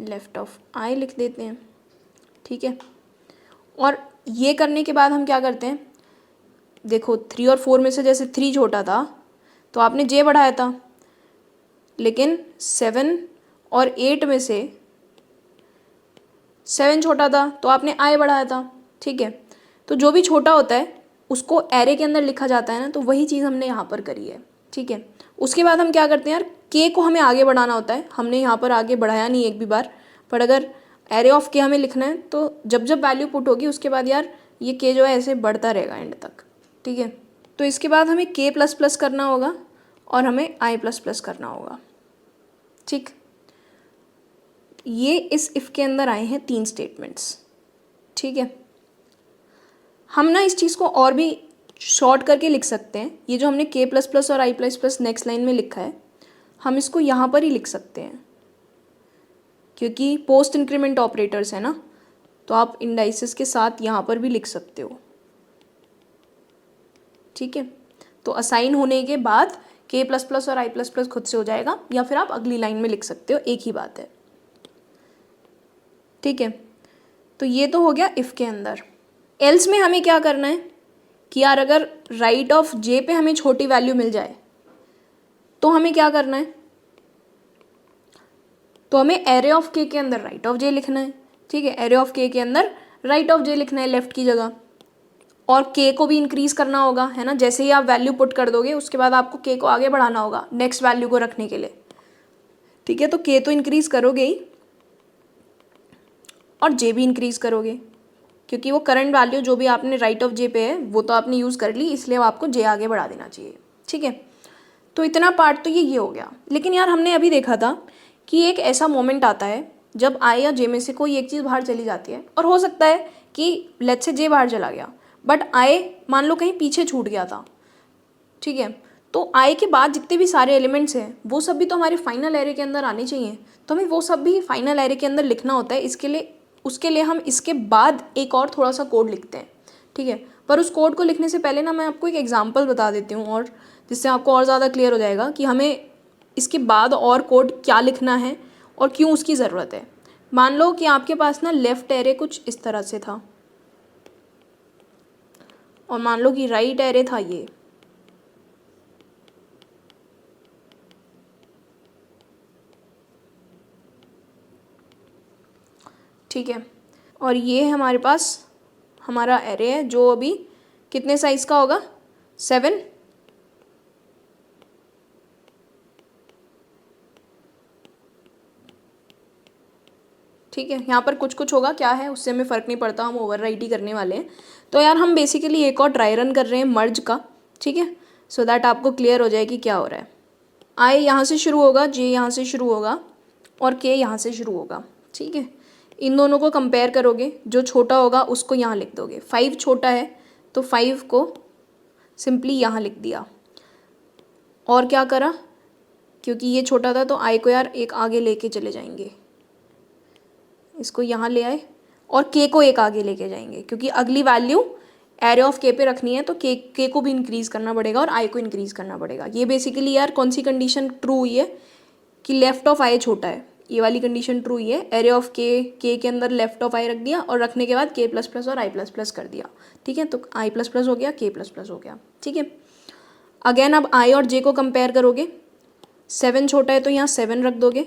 लेफ़्ट ऑफ आई लिख देते हैं, ठीक है। और ये करने के बाद हम क्या करते हैं, देखो 3 और 4 में से जैसे 3 छोटा था तो आपने जे बढ़ाया था, लेकिन 7 और 8 में से 7 छोटा था तो आपने आई बढ़ाया था, ठीक है। तो जो भी छोटा होता है उसको एरे के अंदर लिखा जाता है ना, तो वही चीज़ हमने यहाँ पर करी है, ठीक है। उसके बाद हम क्या करते हैं यार, के को हमें आगे बढ़ाना होता है, हमने यहाँ पर आगे बढ़ाया नहीं एक भी बार, पर अगर एरे ऑफ के हमें लिखना है तो जब जब वैल्यू पुट होगी उसके बाद यार ये के जो है ऐसे बढ़ता रहेगा एंड तक, ठीक है। तो इसके बाद हमें के प्लस प्लस करना होगा और हमें आई प्लस प्लस करना होगा, ठीक। ये इस इफ़ के अंदर आए हैं 3 स्टेटमेंट्स, ठीक है। हम ना इस चीज़ को और भी शॉर्ट करके लिख सकते हैं, ये जो हमने के प्लस प्लस और आई प्लस प्लस नेक्स्ट लाइन में लिखा है हम इसको यहाँ पर ही लिख सकते हैं, क्योंकि पोस्ट इंक्रीमेंट ऑपरेटर्स है ना, तो आप इंडाइसिस के साथ यहाँ पर भी लिख सकते हो, ठीक है। तो असाइन होने के बाद के प्लस प्लस और आई प्लस प्लस खुद से हो जाएगा, या फिर आप अगली लाइन में लिख सकते हो, एक ही बात है, ठीक है। तो ये तो हो गया इफ़ के अंदर। एल्स में हमें क्या करना है कि यार अगर राइट ऑफ जे पे हमें छोटी वैल्यू मिल जाए तो हमें क्या करना है, तो हमें एरे ऑफ के अंदर राइट ऑफ जे लिखना है, ठीक है। एरे ऑफ के अंदर राइट ऑफ जे लिखना है लेफ़्ट की जगह, और के को भी इंक्रीज़ करना होगा, है ना। जैसे ही आप वैल्यू पुट कर दोगे उसके बाद आपको के को आगे बढ़ाना होगा नेक्स्ट वैल्यू को रखने के लिए, ठीक है। तो के तो इंक्रीज़ करोगे ही और जे भी इंक्रीज़ करोगे, क्योंकि वो करंट वैल्यू जो भी आपने राइट ऑफ जे पे है वो तो आपने यूज़ कर ली, इसलिए आपको जे आगे बढ़ा देना चाहिए, ठीक है। तो इतना पार्ट तो ये हो गया। लेकिन यार हमने अभी देखा था कि एक ऐसा मोमेंट आता है जब आई या जे में से कोई एक चीज़ बाहर चली जाती है, और हो सकता है कि लेट्स से जे बाहर चला गया बट आई मान लो कहीं पीछे छूट गया था, ठीक है। तो आई के बाद जितने भी सारे एलिमेंट्स हैं वो सब भी तो हमारे फाइनल एरे के अंदर आने चाहिए, तो हमें वो सब भी फाइनल एरे के अंदर लिखना होता है। इसके लिए उसके लिए हम इसके बाद एक और थोड़ा सा कोड लिखते हैं, ठीक है। पर उस कोड को लिखने से पहले ना मैं आपको एक एग्जांपल बता देती हूँ, और जिससे आपको और ज़्यादा क्लियर हो जाएगा कि हमें इसके बाद और कोड क्या लिखना है और क्यों उसकी ज़रूरत है। मान लो कि आपके पास ना लेफ़्ट एरे कुछ इस तरह से था, और मान लो कि राइट एरे था ये। ठीक है, और ये हमारे पास हमारा एरे है जो अभी कितने साइज़ का होगा, 7। ठीक है, यहाँ पर कुछ कुछ होगा, क्या है उससे हमें फ़र्क नहीं पड़ता, हम ओवरराइट ही करने वाले हैं। तो यार हम बेसिकली एक और ट्राई रन कर रहे हैं मर्ज का, ठीक है, सो दैट आपको क्लियर हो जाए कि क्या हो रहा है। आई यहाँ से शुरू होगा, जे यहाँ से शुरू होगा, और के यहाँ से शुरू होगा। ठीक है, इन दोनों को कंपेयर करोगे, जो छोटा होगा उसको यहाँ लिख दोगे। 5 छोटा है तो 5 को सिंपली यहाँ लिख दिया। और क्या करा, क्योंकि ये छोटा था तो आई को यार एक आगे लेके चले जाएंगे, इसको यहाँ ले आए, और के को एक आगे लेके जाएंगे, क्योंकि अगली वैल्यू एरे ऑफ के पे रखनी है, तो के को भी इंक्रीज़ करना पड़ेगा और आई को इंक्रीज़ करना पड़ेगा। ये बेसिकली यार कौन सी कंडीशन ट्रू हुई है कि लेफ्ट ऑफ आई छोटा है, ये वाली कंडीशन ट्रू हुई है। एरे ऑफ के अंदर लेफ्ट ऑफ आई रख दिया, और रखने के बाद के प्लस प्लस और आई प्लस प्लस कर दिया। ठीक है, तो आई प्लस प्लस हो गया, के प्लस प्लस हो गया। ठीक है, अगेन अब आई और जे को कंपेयर करोगे, 7 छोटा है तो यहाँ 7 रख दोगे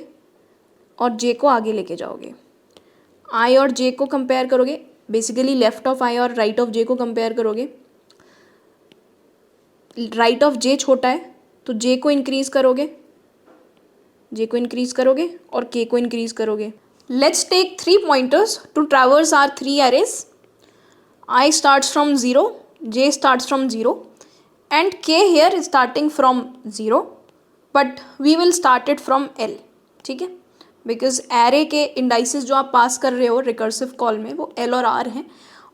और जे को आगे लेके जाओगे। आई और जे को कंपेयर करोगे, बेसिकली लेफ्ट ऑफ आई और राइट ऑफ जे को कंपेयर करोगे। राइट ऑफ जे छोटा है तो जे को इंक्रीज़ करोगे, और के को इंक्रीज़ करोगे। Let's take 3 pointers to traverse our 3 arrays. I starts from 0, J starts from 0, and K here starting from 0, but we will start it from L. ठीक है, बिकॉज एरे के इंडाइसेस जो आप पास कर रहे हो रिकर्सिव कॉल में वो एल और आर हैं,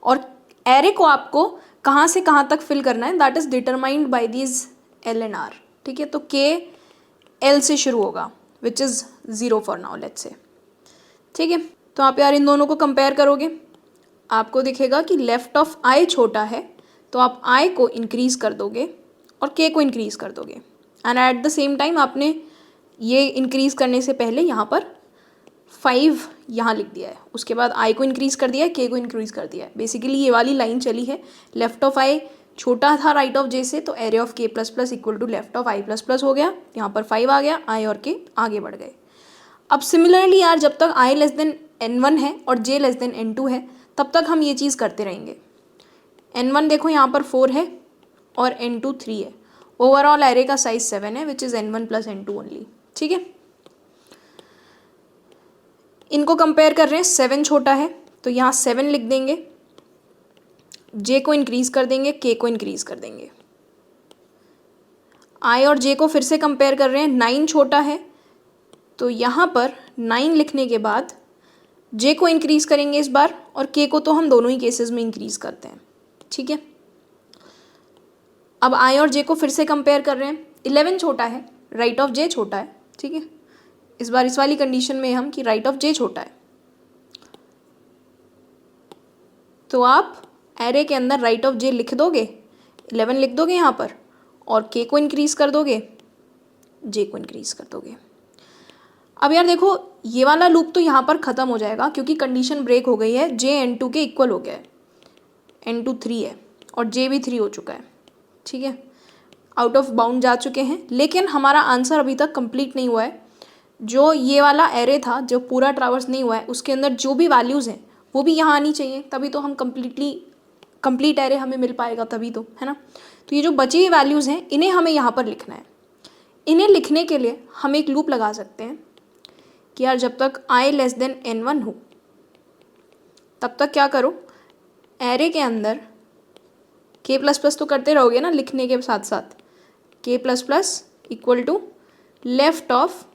और एरे को आपको कहाँ से कहाँ तक फिल करना है that is determined by these L and R. ठीक है, तो के एल से शुरू होगा which is 0 for now, let's say. ठीक है, तो आप यार इन दोनों को कंपेयर करोगे, आपको दिखेगा कि लेफ्ट ऑफ आई छोटा है तो आप आई को इंक्रीज़ कर दोगे और के को इंक्रीज़ कर दोगे, and at the same time आपने ये इंक्रीज़ करने से पहले यहाँ पर 5 यहाँ लिख दिया है, उसके बाद आई को इंक्रीज़ कर दिया है, के को इंक्रीज़ कर दिया है। बेसिकली ये वाली लाइन चली है, लेफ्ट ऑफ आई छोटा था राइट ऑफ जे से, तो array of K plus plus equal to left of I plus plus हो गया, यहाँ पर 5 आ गया, आई और के आगे बढ़ गए। अब सिमिलरली यार जब तक आई लेस देन n1 है और जे लेस देन n2 है तब तक हम ये चीज़ करते रहेंगे। n1 देखो यहाँ पर 4 है और n2 3 है, ओवरऑल एरे का साइज 7 है which is n1 plus n2 only. ठीक है, इनको कंपेयर कर रहे हैं, 7 छोटा है तो यहाँ 7 लिख देंगे, जे को इंक्रीज़ कर देंगे, के को इंक्रीज़ कर देंगे। आई और जे को फिर से कंपेयर कर रहे हैं, 9 छोटा है तो यहाँ पर 9 लिखने के बाद जे को इंक्रीज़ करेंगे इस बार, और के को तो हम दोनों ही केसेस में इंक्रीज़ करते हैं। ठीक है, अब आई और जे को फिर से कंपेयर कर रहे हैं, 11 छोटा है, राइट ऑफ जे छोटा है। ठीक है, इस बार इस वाली कंडीशन में हम कि राइट ऑफ जे छोटा है, तो आप एरे के अंदर राइट ऑफ जे लिख दोगे, 11 लिख दोगे यहाँ पर, और के को इंक्रीज़ कर दोगे, जे को इंक्रीज़ कर दोगे। अब यार देखो ये वाला लूप तो यहाँ पर ख़त्म हो जाएगा क्योंकि कंडीशन ब्रेक हो गई है, जे n2 के इक्वल हो गया है, n2 3 है और जे भी 3 हो चुका है। ठीक है, आउट ऑफ बाउंड जा चुके हैं, लेकिन हमारा आंसर अभी तक कंप्लीट नहीं हुआ है। जो ये वाला एरे था जो पूरा ट्रैवर्स नहीं हुआ है उसके अंदर जो भी वैल्यूज़ हैं वो भी यहाँ आनी चाहिए, तभी तो हम कंप्लीट एरे हमें मिल पाएगा, तभी तो, है ना। तो ये जो बची हुई वैल्यूज़ हैं इन्हें हमें यहाँ पर लिखना है। इन्हें लिखने के लिए हम एक लूप लगा सकते हैं कि यार जब तक आई लेस देन n1 हो तब तक क्या करो, एरे के अंदर के प्लस प्लस तो करते रहोगे ना लिखने के साथ साथ, K plus plus equal to left of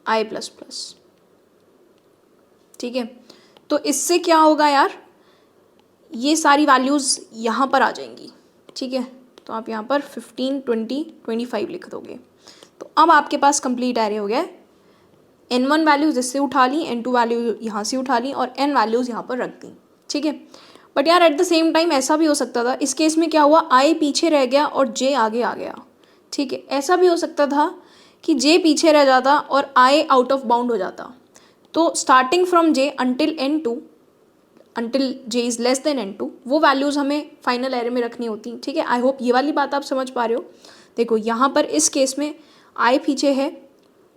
I plus plus. ठीक है, तो इससे क्या होगा यार, ये सारी वैल्यूज़ यहाँ पर आ जाएंगी। ठीक है, तो आप यहाँ पर 15, 20, 25 लिख दोगे, तो अब आपके पास कंप्लीट एरे हो गया है। n1 वैल्यूज़ इससे उठा ली, n2 वैल्यू यहाँ से उठा ली और n वैल्यूज़ यहाँ पर रख दी। ठीक है, बट यार एट द सेम टाइम ऐसा भी हो सकता था, इस केस में क्या हुआ, आई पीछे रह गया और जे आगे आ गया, ठीक है। ऐसा भी हो सकता था कि जे पीछे रह जाता और आई आउट ऑफ बाउंड हो जाता। तो starting from J until n2, until J is less than n2, वो वैल्यूज़ हमें फाइनल एरे में रखनी होती, ठीक है। आई होप ये वाली बात आप समझ पा रहे हो। देखो यहाँ पर इस केस में आई पीछे है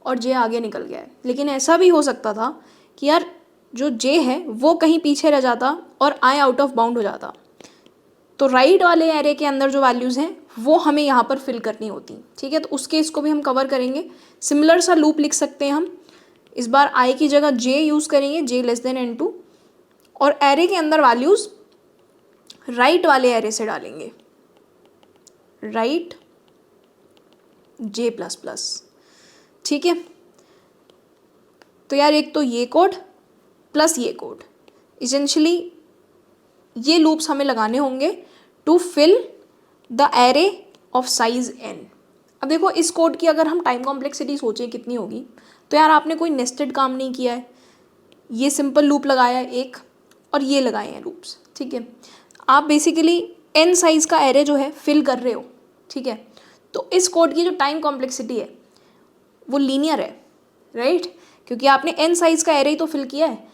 और जे आगे निकल गया है, लेकिन ऐसा भी हो सकता था कि यार जो जे है वो कहीं पीछे रह जाता और आई आउट ऑफ बाउंड हो जाता। तो राइट वाले एरे के अंदर जो वैल्यूज़ हैं वो हमें यहाँ पर फिल करनी होती, ठीक है। तो उस केस को भी हम कवर करेंगे। सिमिलर सा लूप लिख सकते हैं हम, इस बार आई की जगह जे यूज़ करेंगे, जे लेस देन n2, और एरे के अंदर वैल्यूज़ राइट वाले एरे से डालेंगे, राइट जे प्लस प्लस, ठीक है। तो यार एक तो ये कोड प्लस ये कोड, इसेंशली ये लूप्स हमें लगाने होंगे to fill the array of size n। अब देखो इस कोड की अगर हम टाइम कॉम्प्लेक्सिटी सोचें कितनी होगी, तो यार आपने कोई नेस्टेड काम नहीं किया है, ये सिंपल लूप लगाया है एक और ये लगाए हैं लूप्स, ठीक है। आप बेसिकली n साइज़ का एरे जो है फिल कर रहे हो, ठीक है। तो इस कोड की जो टाइम कॉम्प्लेक्सिटी है वो लीनियर है, राइट, क्योंकि आपने n साइज़ का एरे ही तो फिल किया है।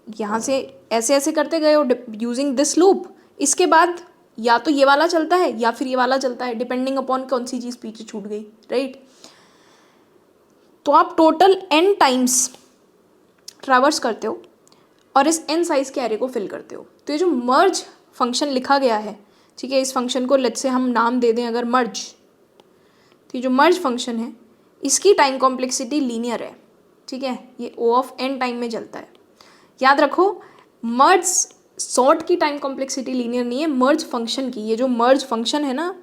यहाँ से ऐसे ऐसे करते गए हो यूजिंग दिस लूप, इसके बाद या तो ये वाला चलता है या फिर ये वाला चलता है, डिपेंडिंग अपॉन कौन सी चीज़ पीछे छूट गई, राइट। तो आप टोटल n टाइम्स ट्रैवर्स करते हो और इस n साइज़ के एरे को फिल करते हो। तो ये जो मर्ज फंक्शन लिखा गया है, ठीक है, इस फंक्शन को लेट्स से हम नाम दे दें अगर मर्ज, तो ये जो मर्ज फंक्शन है इसकी टाइम कॉम्प्लेक्सिटी लीनियर है, ठीक है। ये O ऑफ n टाइम में चलता है। याद रखो मर्ज सॉर्ट की टाइम कॉम्प्लेक्सिटी लीनियर नहीं है, मर्ज फंक्शन की, ये जो मर्ज फंक्शन है ना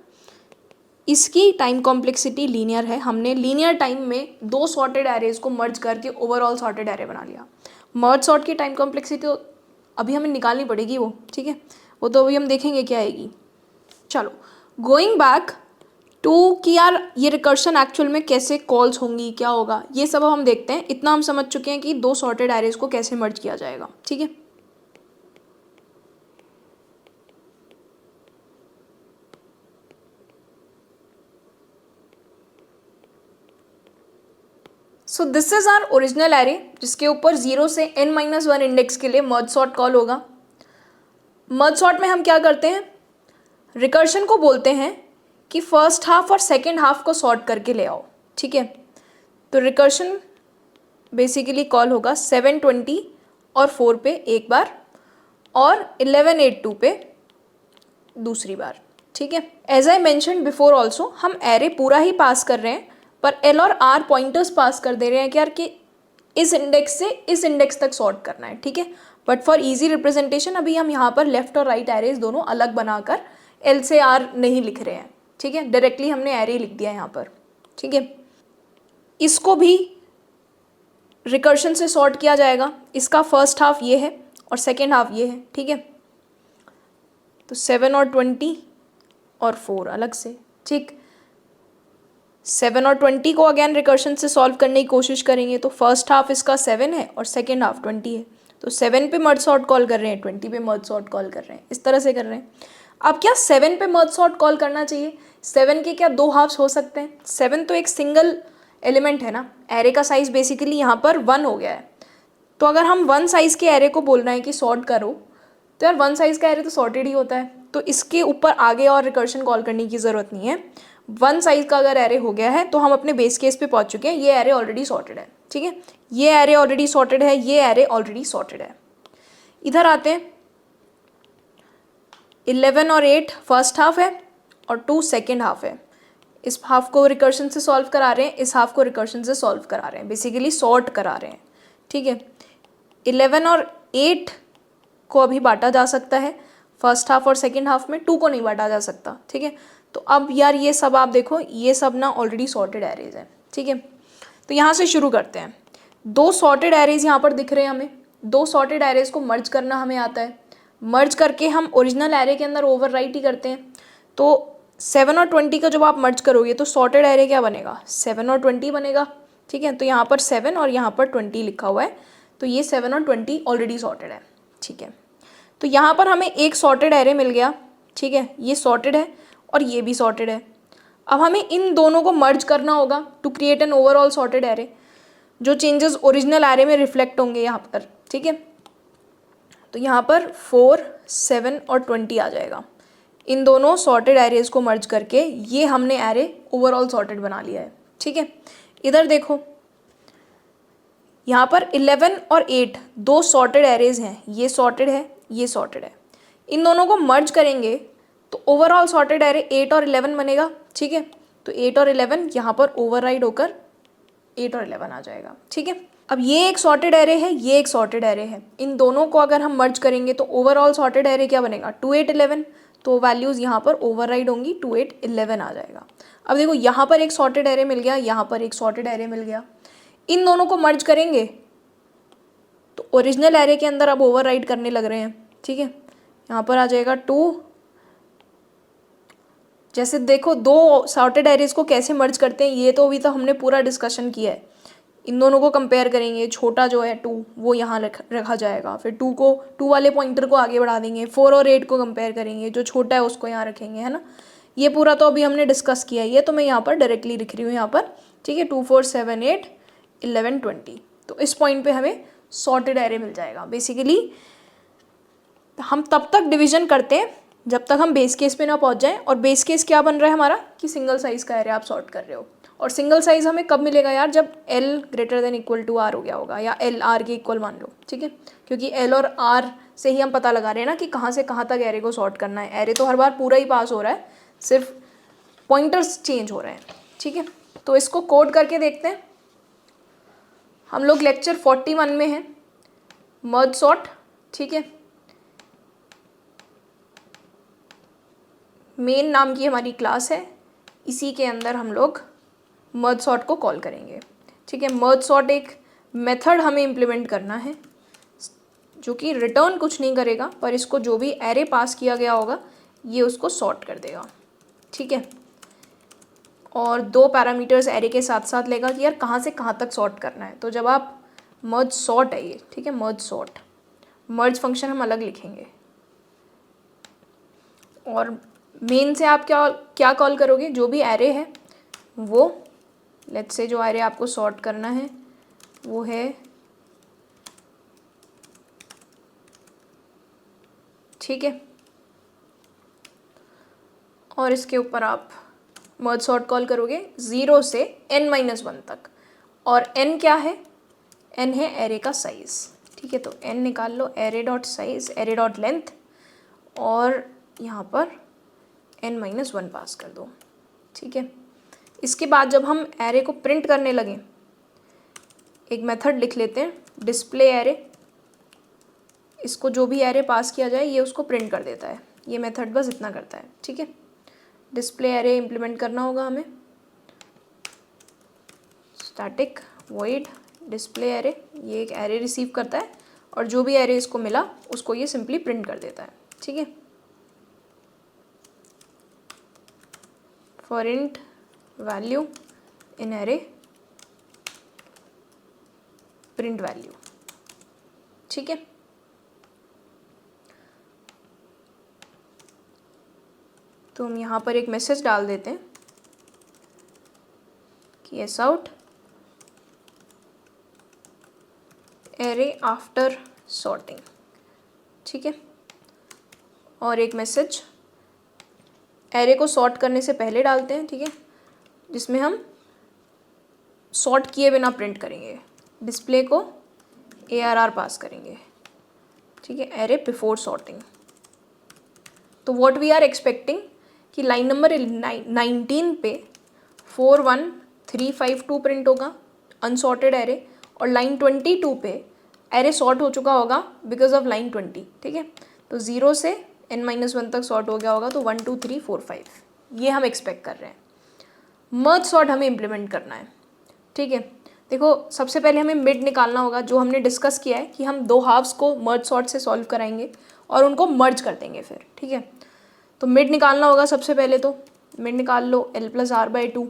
इसकी टाइम कॉम्प्लेक्सिटी लीनियर है। हमने लीनियर टाइम में दो सॉर्टेड एरेज को मर्ज करके ओवरऑल सॉर्टेड एरे बना लिया। मर्ज सॉर्ट की टाइम कॉम्प्लेक्सिटी तो अभी हमें निकालनी पड़ेगी वो, ठीक है, वो तो अभी हम देखेंगे क्या आएगी। चलो गोइंग बैक टू कि यार ये रिकर्शन एक्चुअल में कैसे कॉल्स होंगी, क्या होगा, ये सब हम देखते हैं। इतना हम समझ चुके हैं कि दो सॉर्टेड एरेज को कैसे मर्ज किया जाएगा, ठीक है। So this is our original array जिसके ऊपर 0 से n-1 इंडेक्स के लिए मर्ज सॉर्ट कॉल होगा। मर्ज सॉर्ट में हम क्या करते हैं, रिकर्शन को बोलते हैं कि फर्स्ट हाफ और सेकेंड हाफ को सॉर्ट करके ले आओ, ठीक है। तो रिकर्शन बेसिकली कॉल होगा 720 और 4 पे एक बार और 1182 पे दूसरी बार, ठीक है। As I mention before also हम एरे पूरा ही पास कर रहे हैं, पर एल और आर पॉइंटर्स पास कर दे रहे हैं कि यार कि इस इंडेक्स से इस इंडेक्स तक सॉर्ट करना है, ठीक है। बट फॉर इजी रिप्रेजेंटेशन अभी हम यहाँ पर लेफ्ट और राइट एरेज दोनों अलग बनाकर एल से आर नहीं लिख रहे हैं, ठीक है, डायरेक्टली हमने एरे लिख दिया यहाँ पर, ठीक है। इसको भी रिकर्शन से सॉर्ट किया जाएगा, इसका फर्स्ट हाफ ये है और सेकेंड हाफ ये है, ठीक है। तो 7 और 20 और 4 अलग से, ठीक। 7 और 20 को अगेन रिकर्शन से सॉल्व करने की कोशिश करेंगे, तो फर्स्ट हाफ इसका 7 है और सेकेंड हाफ 20 है। तो 7 पे मर्ज सॉर्ट कॉल कर रहे हैं, 20 पे मर्ज सॉर्ट कॉल कर रहे हैं, इस तरह से कर रहे हैं। अब क्या 7 पे मर्ज सॉर्ट कॉल करना चाहिए, 7 के क्या दो हाफ्स हो सकते हैं, 7 तो एक सिंगल एलिमेंट है ना, एरे का साइज बेसिकली यहाँ पर 1 हो गया है। तो अगर हम 1 साइज़ के एरे को बोल रहे हैं कि सॉर्ट करो, तो यार 1 साइज़ का एरे तो सॉर्टेड ही होता है, तो इसके ऊपर आगे और रिकर्शन कॉल करने की ज़रूरत नहीं है। 1 साइज़ का अगर एरे हो गया है तो हम अपने बेस केस पे पहुंच चुके हैं, ये एरे ऑलरेडी सॉर्टेड है, ठीक है। ये एरे ऑलरेडी सॉर्टेड है, ये एरे ऑलरेडी सॉर्टेड है। इधर आते हैं, 11 और 8 फर्स्ट हाफ है और 2 सेकेंड हाफ है। इस हाफ को रिकर्शन से सॉल्व करा रहे हैं, इस हाफ को रिकर्शन से सॉल्व करा रहे हैं, बेसिकली सॉर्ट करा रहे हैं, ठीक है। 11 और 8 को अभी बांटा जा सकता है फर्स्ट हाफ और सेकेंड हाफ में, 2 को नहीं बांटा जा सकता, ठीक है। तो अब यार ये सब आप देखो, ये सब ना ऑलरेडी सॉर्टेड एरेज है, ठीक है। तो यहाँ से शुरू करते हैं। दो सॉर्टेड एरेज यहाँ पर दिख रहे हैं हमें, दो सॉर्टेड एरेज को मर्ज करना हमें आता है, मर्ज करके हम ओरिजिनल एरे के अंदर ओवरराइट ही करते हैं। तो 7 और 20 का जब आप मर्ज करोगे तो सॉर्टेड एरे क्या बनेगा, 7 और 20 बनेगा, ठीक है। तो यहाँ पर 7 और यहाँ पर 20 लिखा हुआ है, तो ये 7 और 20 ऑलरेडी सॉर्टेड है, ठीक है। तो यहाँ पर हमें एक सॉर्टेड एरे मिल गया, ठीक है, ये सॉर्टेड है और ये भी सॉर्टेड है। अब हमें इन दोनों को मर्ज करना होगा to create an overall sorted array, जो चेंजेस ओरिजिनल एरे में रिफ्लेक्ट होंगे यहाँ पर, ठीक है। तो यहाँ पर 4, 7 और 20 आ जाएगा। इन दोनों सॉर्टेड एरेज को मर्ज करके ये हमने एरे ओवरऑल सॉर्टेड बना लिया है, ठीक है। इधर देखो, यहाँ पर 11 और 8 दो सॉर्टेड एरेज हैं, ये सॉर्टेड है, ये सॉर्टेड है। इन दोनों को मर्ज करेंगे तो ओवरऑल सॉर्टेड एरे 8 और 11 बनेगा, ठीक है। तो 8 और 11 यहाँ पर ओवरराइड होकर 8 और 11 आ जाएगा, ठीक है। अब ये एक सॉर्टेड एरे है, ये एक सॉर्टेड एरे है, इन दोनों को अगर हम मर्ज करेंगे तो ओवरऑल सॉर्टेड एरे क्या बनेगा, 2, 8, 11। तो वैल्यूज़ यहाँ पर ओवरराइड होंगी, 2, 8, 11 आ जाएगा। अब देखो, यहाँ पर एक सॉर्टेड एरे मिल गया, यहाँ पर एक सॉर्टेड एरे मिल गया। इन दोनों को मर्ज करेंगे तो ओरिजिनल एरे के अंदर अब ओवरराइड करने लग रहे हैं, ठीक है। यहाँ पर आ जाएगा 2। जैसे देखो, दो सॉर्टेड एरेज को कैसे मर्ज करते हैं ये तो अभी तो हमने पूरा डिस्कशन किया है। इन दोनों को कंपेयर करेंगे, छोटा जो है 2 वो यहाँ रखा जाएगा, फिर 2 वाले पॉइंटर को आगे बढ़ा देंगे, 4 और 8 को कंपेयर करेंगे, जो छोटा है उसको यहाँ रखेंगे, है ना। ये पूरा तो अभी हमने डिस्कस किया है, ये तो मैं यहाँ पर डायरेक्टली लिख रही हूँ यहाँ पर, ठीक है। 2, 4, 7, 8, 11, 20। तो इस पॉइंट पे हमें सॉर्टेड एरे मिल जाएगा। बेसिकली हम तब तक डिवीजन करते हैं जब तक हम बेस केस पे ना पहुँच जाएँ। और बेस केस क्या बन रहा है हमारा कि सिंगल साइज़ का एरे आप सॉर्ट कर रहे हो। और सिंगल साइज़ हमें कब मिलेगा यार, जब L > R हो गया होगा, या L R के इक्वल मान लो, ठीक है। क्योंकि L और R से ही हम पता लगा रहे हैं ना कि कहाँ से कहाँ तक एरे को सॉर्ट करना है। एरे तो हर बार पूरा ही पास हो रहा है, सिर्फ पॉइंटर्स चेंज हो रहे हैं, ठीक है। तो इसको कोड करके देखते हैं। हम लोग लेक्चर 41 में हैं, मर्ज सॉर्ट, ठीक है। मेन नाम की हमारी क्लास है, इसी के अंदर हम लोग मर्ज सॉर्ट को कॉल करेंगे, ठीक है। मर्ज सॉर्ट एक मेथड हमें इम्प्लीमेंट करना है जो कि रिटर्न कुछ नहीं करेगा, पर इसको जो भी एरे पास किया गया होगा ये उसको सॉर्ट कर देगा, ठीक है। और 2 पैरामीटर्स एरे के साथ साथ लेगा कि यार कहाँ से कहाँ तक सॉर्ट करना है। तो जब आप मर्ज सॉर्ट है ये, ठीक है, मर्ज सॉर्ट, मर्ज फंक्शन हम अलग लिखेंगे। और मेन से आप क्या कॉल करोगे, जो भी एरे है वो, लेट्स से जो एरे आपको सॉर्ट करना है वो है, ठीक है। और इसके ऊपर आप मर्ज सॉर्ट कॉल करोगे 0 से n-1 तक। और n क्या है, n है एरे का साइज़, ठीक है। तो n निकाल लो, array dot size, array dot length, और यहाँ पर n-1 पास कर दो, ठीक है। इसके बाद जब हम एरे को प्रिंट करने लगें, एक मेथड लिख लेते हैं, डिस्प्ले एरे। इसको जो भी एरे पास किया जाए ये उसको प्रिंट कर देता है। ये मेथड बस इतना करता है, ठीक है। डिस्प्ले एरे इम्प्लीमेंट करना होगा हमें, स्टैटिक वॉइड डिस्प्ले एरे। ये एक एरे रिसीव करता है और जो भी एरे इसको मिला उसको ये सिंपली प्रिंट कर देता है, ठीक है। For int value in array print value, ठीक है। तो हम यहाँ पर एक मैसेज डाल देते हैं कि S out array after sorting, ठीक है। और एक मैसेज एरे को सॉर्ट करने से पहले डालते हैं, ठीक है, जिसमें हम सॉर्ट किए बिना प्रिंट करेंगे, डिस्प्ले को ARR पास करेंगे, ठीक है, एरे बिफोर सॉर्टिंग। तो व्हाट वी आर एक्सपेक्टिंग कि लाइन नंबर 19 पे 41352 प्रिंट होगा अनसॉर्टेड एरे, और लाइन 22 पे एरे सॉर्ट हो चुका होगा बिकॉज ऑफ लाइन 20, ठीक है। तो 0 से n-1 तक सॉर्ट हो गया होगा, तो 1 2 3 4 5 ये हम एक्सपेक्ट कर रहे हैं। मर्ज सॉर्ट हमें इम्प्लीमेंट करना है, ठीक है। देखो, सबसे पहले हमें मिड निकालना होगा, जो हमने डिस्कस किया है कि हम 2 हाफ्स को मर्ज सॉर्ट से सॉल्व कराएंगे और उनको मर्ज कर देंगे फिर, ठीक है। तो मिड निकालना होगा सबसे पहले, तो मिड निकाल लो L+R/2,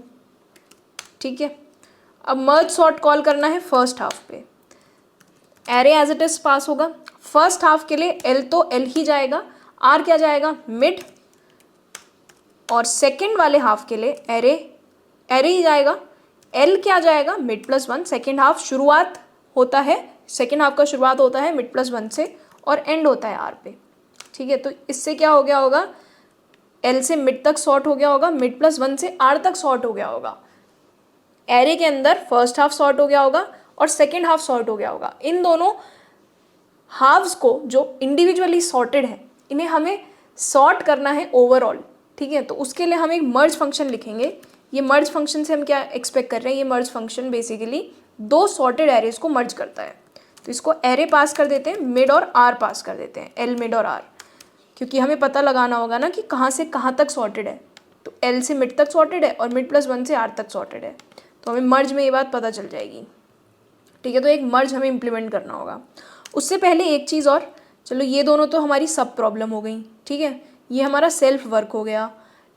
ठीक है। अब मर्ज सॉर्ट कॉल करना है फर्स्ट हाफ पे, array as it is pass होगा, फर्स्ट हाफ के लिए एल तो एल ही जाएगा, आर क्या जाएगा, मिड, और सेकेंड वाले हाफ के लिए एरे एरे ही जाएगा, एल क्या जाएगा, mid plus one. Second half शुरुआत होता है, सेकेंड हाफ का शुरुआत होता है मिड प्लस वन से और एंड होता है आर पे, ठीक है। तो इससे क्या हो गया होगा, एल से मिड तक सॉर्ट हो गया होगा, मिड प्लस वन से आर तक सॉर्ट हो गया होगा। एरे के अंदर फर्स्ट हाफ सॉर्ट हो गया होगा और सेकेंड हाफ सॉर्ट हो गया होगा। इन दोनों हाफ्स को जो इंडिविजुअली सॉर्टेड है, इन्हें हमें सॉर्ट करना है ओवरऑल, ठीक है। तो उसके लिए हम एक मर्ज फंक्शन लिखेंगे। ये मर्ज फंक्शन से हम क्या एक्सपेक्ट कर रहे हैं, ये मर्ज फंक्शन बेसिकली दो सॉर्टेड एरेज को मर्ज करता है। तो इसको एरे पास कर देते हैं, मिड और आर पास कर देते हैं, एल मिड और आर, क्योंकि हमें पता लगाना होगा ना कि कहाँ से कहाँ तक सॉर्टेड है। तो एल से मिड तक सॉर्टेड है और मिड प्लस वन से आर तक सॉर्टेड है, तो हमें मर्ज में ये बात पता चल जाएगी, ठीक है। तो एक मर्ज हमें इम्प्लीमेंट करना होगा। उससे पहले एक चीज़ और, चलो ये दोनों तो हमारी सब प्रॉब्लम हो गई, ठीक है। ये हमारा सेल्फ वर्क हो गया।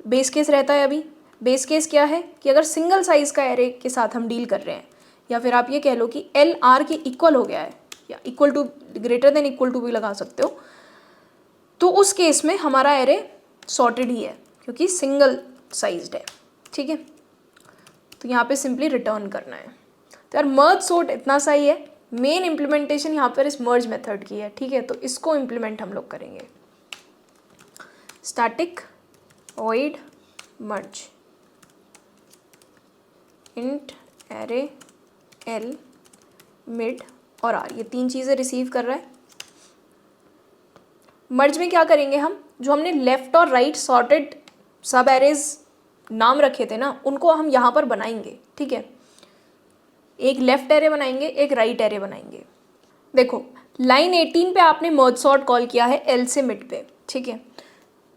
बेस केस रहता है अभी, बेस केस क्या है कि अगर सिंगल साइज़ का एरे के साथ हम डील कर रहे हैं, या फिर आप ये कह लो कि एल आर के इक्वल हो गया है, या equal to, greater than equal to भी लगा सकते हो, तो उस केस में हमारा एरे सॉर्टेड ही है क्योंकि सिंगल साइज्ड है, ठीक है। तो यहाँ पे सिंपली रिटर्न करना है। तो यार मर्ज सॉर्ट इतना सा ही है, मेन इम्प्लीमेंटेशन यहाँ पर इस मर्ज मेथड की है, ठीक है। तो इसको इम्प्लीमेंट हम लोग करेंगे। स्टैटिक वॉइड मर्ज इंट एरे एल मिड और आर, ये तीन चीज़ें रिसीव कर रहा है। मर्ज में क्या करेंगे हम, जो हमने लेफ्ट और राइट सॉर्टेड सब एरेज नाम रखे थे ना, उनको हम यहाँ पर बनाएंगे, ठीक है। एक लेफ्ट एरे बनाएंगे, एक राइट एरे बनाएंगे। देखो लाइन 18 पे आपने मर्ज सॉर्ट कॉल किया है एल से मिड पे, ठीक है।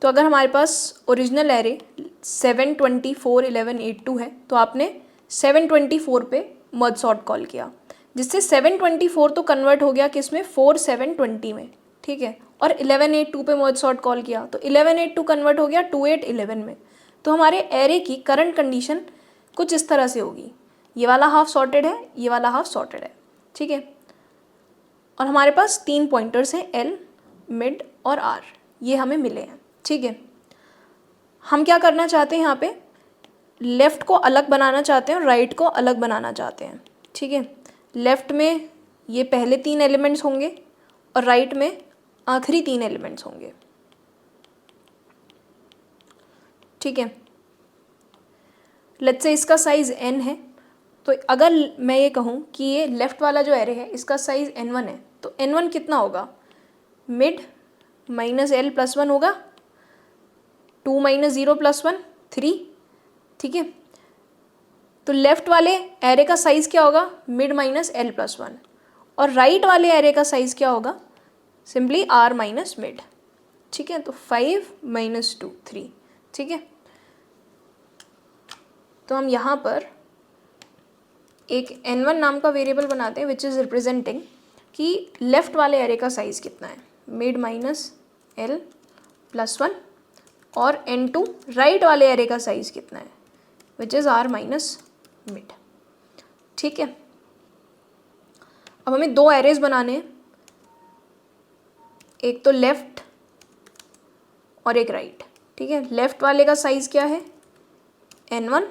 तो अगर हमारे पास ओरिजिनल एरे 7 24 11 8 2 है, तो आपने 724 पे मर्ज सॉर्ट कॉल किया, जिससे 724 तो कन्वर्ट हो गया किसमें, 4 7 20 में, ठीक है। और 11 8 2 पे मर्ज सॉर्ट कॉल किया तो 11 8 2 कन्वर्ट हो गया 2 8 11 में। तो हमारे एरे की करंट कंडीशन कुछ इस तरह से होगी, ये वाला हाफ सॉर्टेड है, ये वाला हाफ सॉर्टेड है, ठीक है। और हमारे पास तीन पॉइंटर्स हैं, एल मिड और आर, ये हमें मिले हैं, ठीक है। हम क्या करना चाहते हैं, यहाँ पे लेफ़्ट को अलग बनाना चाहते हैं और राइट को अलग बनाना चाहते हैं, ठीक है। लेफ़्ट में ये पहले तीन एलिमेंट्स होंगे और राइट में आखिरी तीन एलिमेंट्स होंगे, ठीक है। लेट्स से इसका साइज़ n है, तो अगर मैं ये कहूँ कि ये लेफ़्ट वाला जो एरे है इसका साइज़ n1 है, तो n1 कितना होगा, mid minus L plus one होगा, 2 माइनस 0 प्लस 1 3, ठीक है। तो लेफ़्ट वाले एरे का साइज़ क्या होगा, mid minus L plus one, और राइट वाले एरे का साइज़ क्या होगा, सिंपली आर माइनस मिड, ठीक है। तो 5 माइनस 2 3, ठीक है। तो हम यहाँ पर एक n1 नाम का वेरिएबल बनाते हैं विच इज़ रिप्रेजेंटिंग कि लेफ़्ट वाले एरे का साइज़ कितना है, mid minus L plus one, और n2 राइट वाले एरे का साइज़ कितना है which is R minus mid, ठीक है। अब हमें दो एरेज बनाने हैं, एक तो लेफ़्ट और एक राइट, ठीक है। लेफ़्ट वाले का साइज़ क्या है, n1,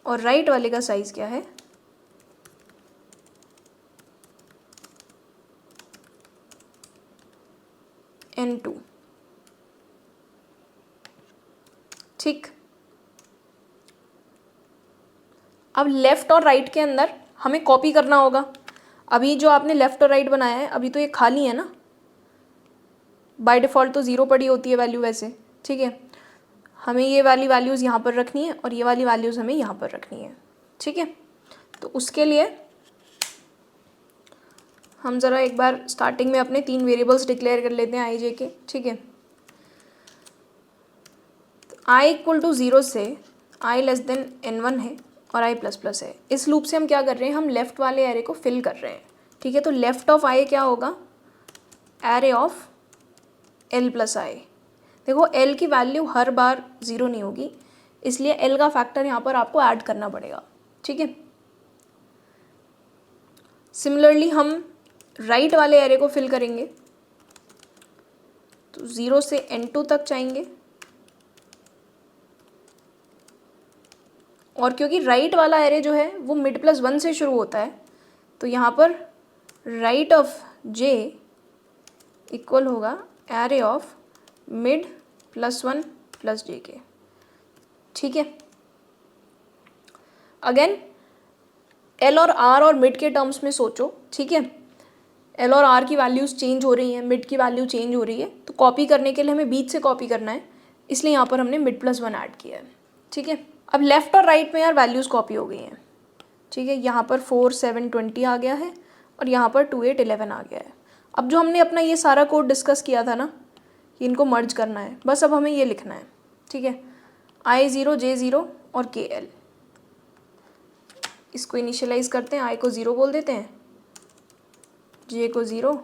और राइट वाले का साइज़ क्या है, n2, ठीक। अब लेफ़्ट और राइट के अंदर हमें कॉपी करना होगा। अभी जो आपने लेफ़्ट और राइट बनाया है अभी तो ये खाली है ना, बाय डिफ़ॉल्ट तो 0 पड़ी होती है वैल्यू वैसे, ठीक है। हमें ये वाली वैल्यूज़ यहाँ पर रखनी है और ये वाली वैल्यूज़ हमें यहाँ पर रखनी है, ठीक है। तो उसके लिए हम ज़रा एक बार स्टार्टिंग में अपने तीन वेरिएबल्स डिक्लेयर कर लेते हैं आई जे के, ठीक है। तो आई इक्वल टू 0 से आई लेस देन n1 है और आई प्लस प्लस है। इस लूप से हम क्या कर रहे हैं, हम लेफ़्ट वाले एरे को फिल कर रहे हैं, ठीक है। तो लेफ़्ट ऑफ आई क्या होगा, एरे ऑफ एल प्लस आई। देखो एल की वैल्यू हर बार 0 नहीं होगी, इसलिए एल का फैक्टर यहाँ पर आपको ऐड करना पड़ेगा, ठीक है। सिमिलरली हम राइट वाले एरे को फिल करेंगे तो 0 से n2 तक जाएंगे, और क्योंकि राइट वाला एरे जो है वो मिड प्लस 1 से शुरू होता है तो यहाँ पर राइट ऑफ j इक्वल होगा array of mid plus 1 plus j के। ठीक है, अगेन L और R और मिड के टर्म्स में सोचो। ठीक है, L और R की वैल्यूज़ चेंज हो रही हैं, मिड की वैल्यू चेंज हो रही है, तो कॉपी करने के लिए हमें बीच से कॉपी करना है, इसलिए यहाँ पर हमने मिड प्लस 1 ऐड किया है। ठीक है, अब लेफ़्ट और राइट में यार वैल्यूज़ कॉपी हो गई हैं। ठीक है, यहाँ पर 4 7 20 आ गया है और यहाँ पर 2 8 11 आ गया है। अब जो हमने अपना ये सारा कोड डिस्कस किया था ना, इनको मर्ज करना है, बस अब हमें ये लिखना है। ठीक है, I0 J0 और KL, इसको इनिशियलाइज करते हैं, I को 0 बोल देते हैं, J को 0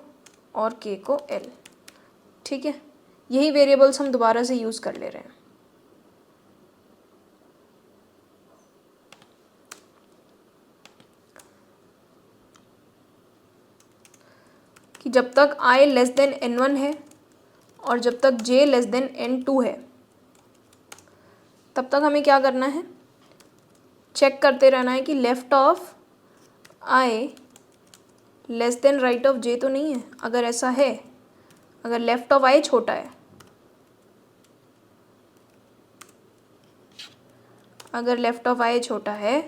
और K को L। ठीक है, यही वेरिएबल्स हम दोबारा से यूज़ कर ले रहे हैं। कि जब तक I लेस देन n1 है और जब तक J लेस देन n2 है तब तक हमें क्या करना है, चेक करते रहना है कि left of I less then right of J तो नहीं है। अगर ऐसा है, अगर लेफ़्ट ऑफ I छोटा है, अगर लेफ़्ट ऑफ I छोटा है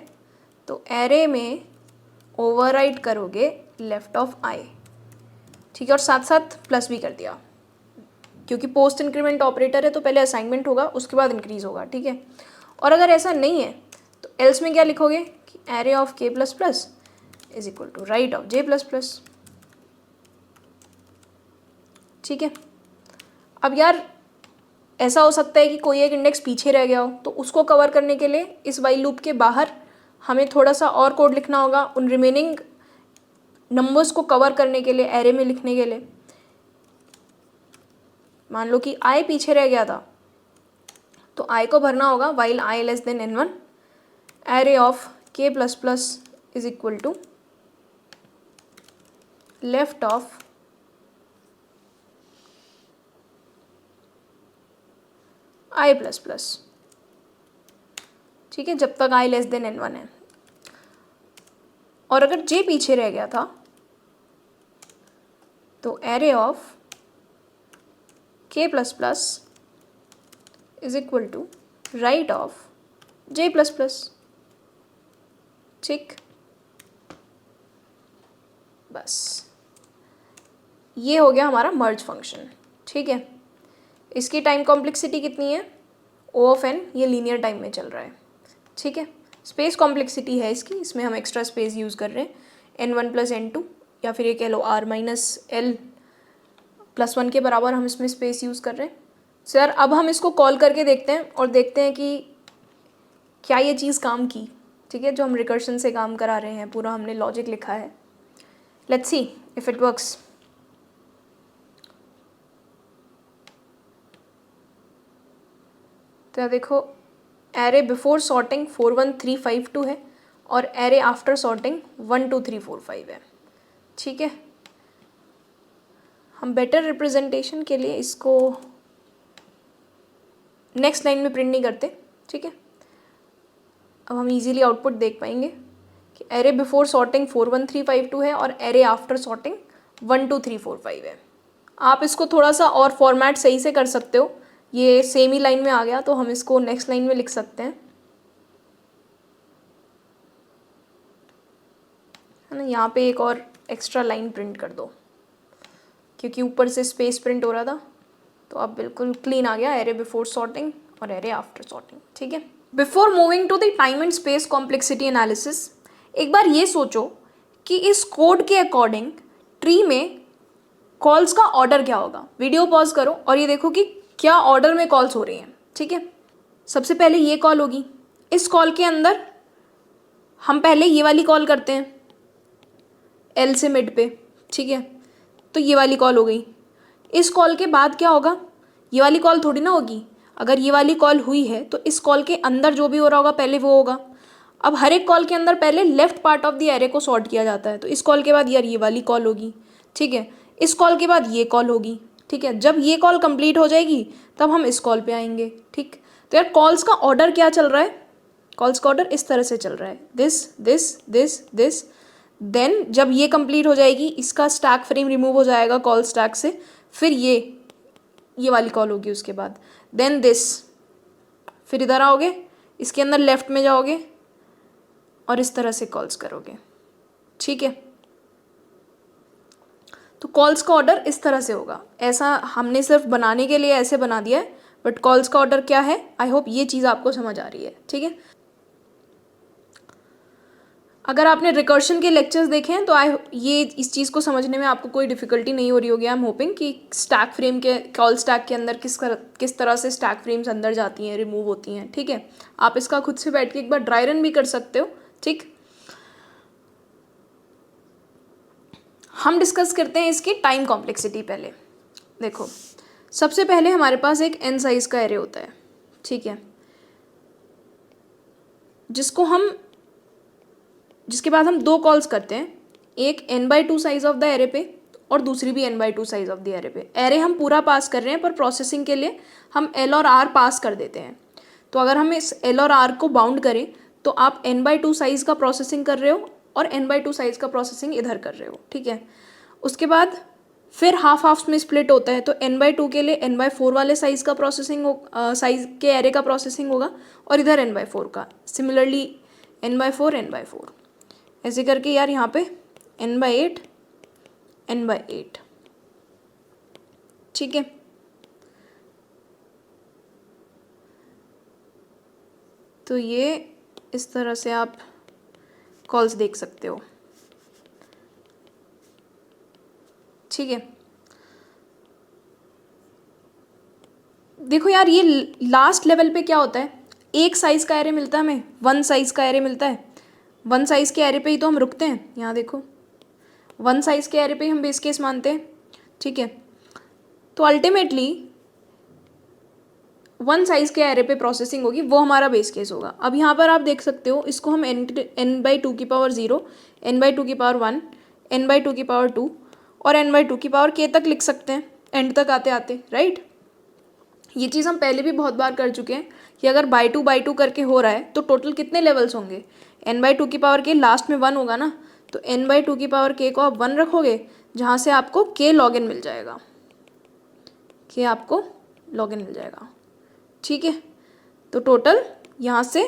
तो एरे में ओवरराइट करोगे लेफ़्ट ऑफ I। ठीक है, और साथ साथ प्लस भी कर दिया, क्योंकि पोस्ट इंक्रीमेंट ऑपरेटर है तो पहले असाइनमेंट होगा उसके बाद इंक्रीज़ होगा। ठीक है, और अगर ऐसा नहीं है तो एल्स में क्या लिखोगे कि array of K plus plus is equal to right of J plus plus. ठीक है, अब यार ऐसा हो सकता है कि कोई एक इंडेक्स पीछे रह गया हो, तो उसको कवर करने के लिए इस वाइल लूप के बाहर हमें थोड़ा सा और कोड लिखना होगा उन रिमेनिंग नंबर्स को कवर करने के लिए, एरे में लिखने के लिए। मान लो कि I पीछे रह गया था तो I को भरना होगा while I less than n1, array of K plus plus is equal to left of I plus plus. ठीक है, जब तक I लेस देन n1 है। और अगर J पीछे रह गया था तो array of K plus plus is equal to right of J plus plus. ठीक, बस ये हो गया हमारा मर्ज फंक्शन। ठीक है, इसकी टाइम कॉम्प्लेक्सिटी कितनी है, O ऑफ n, ये लीनियर टाइम में चल रहा है। ठीक है, स्पेस कॉम्प्लेक्सिटी है इसकी, इसमें हम एक्स्ट्रा स्पेस यूज़ कर रहे हैं, n1 प्लस n2, या फिर ये कह लो r माइनस l प्लस 1 के बराबर हम इसमें स्पेस यूज़ कर रहे हैं। सर अब हम इसको कॉल करके देखते हैं और देखते हैं कि क्या ये चीज़ काम की। ठीक है, जो हम रिकर्शन से काम करा रहे हैं, पूरा हमने लॉजिक लिखा है। Let's see if it works. तो देखो, एरे बिफोर सॉर्टिंग 4 1 3 5 2 है और एरे आफ्टर सॉर्टिंग 1 2 3 4 5 है। ठीक है, हम बेटर रिप्रेजेंटेशन के लिए इसको नेक्स्ट लाइन में प्रिंट नहीं करते। ठीक है, अब हम इजीली आउटपुट देख पाएंगे कि एरे बिफोर सॉर्टिंग 4 1 3 5 2 है और एरे आफ्टर सॉर्टिंग 1 2 3 4 5 है। आप इसको थोड़ा सा और फॉर्मेट सही से कर सकते हो, ये सेम ही लाइन में आ गया तो हम इसको नेक्स्ट लाइन में लिख सकते हैं, है ना। यहाँ पे एक और एक्स्ट्रा लाइन प्रिंट कर दो, क्योंकि ऊपर से स्पेस प्रिंट हो रहा था, तो अब बिल्कुल क्लीन आ गया एरे बिफोर सॉर्टिंग और एरे आफ्टर सॉर्टिंग। ठीक है, before moving to the time and space complexity analysis, एक बार ये सोचो कि इस कोड के अकॉर्डिंग ट्री में कॉल्स का ऑर्डर क्या होगा। वीडियो पॉज करो और ये देखो कि क्या ऑर्डर में कॉल्स हो रही हैं। ठीक है, सबसे पहले ये कॉल होगी, इस कॉल के अंदर हम पहले ये वाली कॉल करते हैं एल से मिड पे। ठीक है, तो ये वाली कॉल हो गई। इस कॉल के बाद क्या होगा, ये वाली कॉल थोड़ी ना होगी। अगर ये वाली कॉल हुई है तो इस कॉल के अंदर जो भी हो रहा होगा पहले वो होगा। अब हर एक कॉल के अंदर पहले left part of the array को सॉर्ट किया जाता है, तो इस कॉल के बाद यार ये वाली कॉल होगी। ठीक है, इस कॉल के बाद ये कॉल होगी, ठीक है, जब ये कॉल कंप्लीट हो जाएगी तब हम इस कॉल पे आएंगे, ठीक। तो यार कॉल्स का ऑर्डर क्या चल रहा है, कॉल्स का ऑर्डर इस तरह से चल रहा है, this this this this, then जब ये कंप्लीट हो जाएगी इसका स्टैक फ्रेम रिमूव हो जाएगा कॉल स्टैक से, फिर ये वाली कॉल होगी उसके बाद, देन दिस, फिर इधर आओगे, इसके अंदर लेफ्ट में जाओगे और इस तरह से कॉल्स करोगे, ठीक है। तो कॉल्स का ऑर्डर इस तरह से होगा, ऐसा हमने सिर्फ बनाने के लिए ऐसे बना दिया है, बट कॉल्स का ऑर्डर क्या है, आई होप ये चीज़ आपको समझ आ रही है, ठीक है। अगर आपने रिकर्शन के लेक्चर्स देखे हैं तो ये इस चीज़ को समझने में आपको कोई डिफ़िकल्टी नहीं हो रही होगी। आई एम होपिंग कि स्टैक फ्रेम के कॉल स्टैक के अंदर किस तरह से स्टैक फ्रेम्स अंदर जाती हैं, रिमूव होती हैं, ठीक है। आप इसका खुद से बैठ के एक बार ड्राई रन भी कर सकते हो, ठीक। हम डिस्कस करते हैं इसकी टाइम कॉम्प्लेक्सिटी। पहले देखो, सबसे पहले हमारे पास एक n साइज़ का एरे होता है, ठीक है, जिसके बाद हम दो कॉल्स करते हैं, एक n/2 size of the array पे और दूसरी भी n/2 size of the array पे। एरे हम पूरा पास कर रहे हैं, पर प्रोसेसिंग के लिए हम l और r पास कर देते हैं। तो अगर हम इस l और r को बाउंड करें तो आप n/2 साइज़ का प्रोसेसिंग कर रहे हो और n/2 साइज़ का प्रोसेसिंग इधर कर रहे हो, ठीक है। उसके बाद फिर हाफ में स्प्लिट होता है, तो n/2 के लिए n/4 वाले साइज़ का प्रोसेसिंग साइज़ के एरे का प्रोसेसिंग होगा और इधर n/4 का, सिमिलरली n/4 ऐसे करके यार यहाँ पे n/8 n/8, ठीक है। तो ये इस तरह से आप कॉल्स देख सकते हो, ठीक है। देखो यार, ये लास्ट लेवल पे क्या होता है, एक साइज़ का एरे मिलता है हमें, वन साइज़ का एरे मिलता है, वन साइज़ के एरे पे ही तो हम रुकते हैं। यहाँ देखो, वन साइज़ के एरे पे ही हम बेस केस मानते हैं, ठीक है। तो अल्टीमेटली वन साइज़ के एरे पे प्रोसेसिंग होगी, वो हमारा बेस केस होगा। अब यहाँ पर आप देख सकते हो, इसको हम n/2 की पावर 0, n/2 की पावर 1, n/2 की पावर 2 और n/2 की पावर k तक लिख सकते हैं, एंड तक आते आते, राइट। ये चीज़ हम पहले भी बहुत बार कर चुके हैं कि अगर बाई टू करके हो रहा है तो टोटल कितने लेवल्स होंगे, n/2 की पावर k लास्ट में 1 होगा ना, तो n/2 की पावर k को आप 1 रखोगे, जहाँ से आपको k लॉग इन मिल जाएगा, k आपको लॉग इन मिल जाएगा, ठीक है। तो टोटल यहाँ से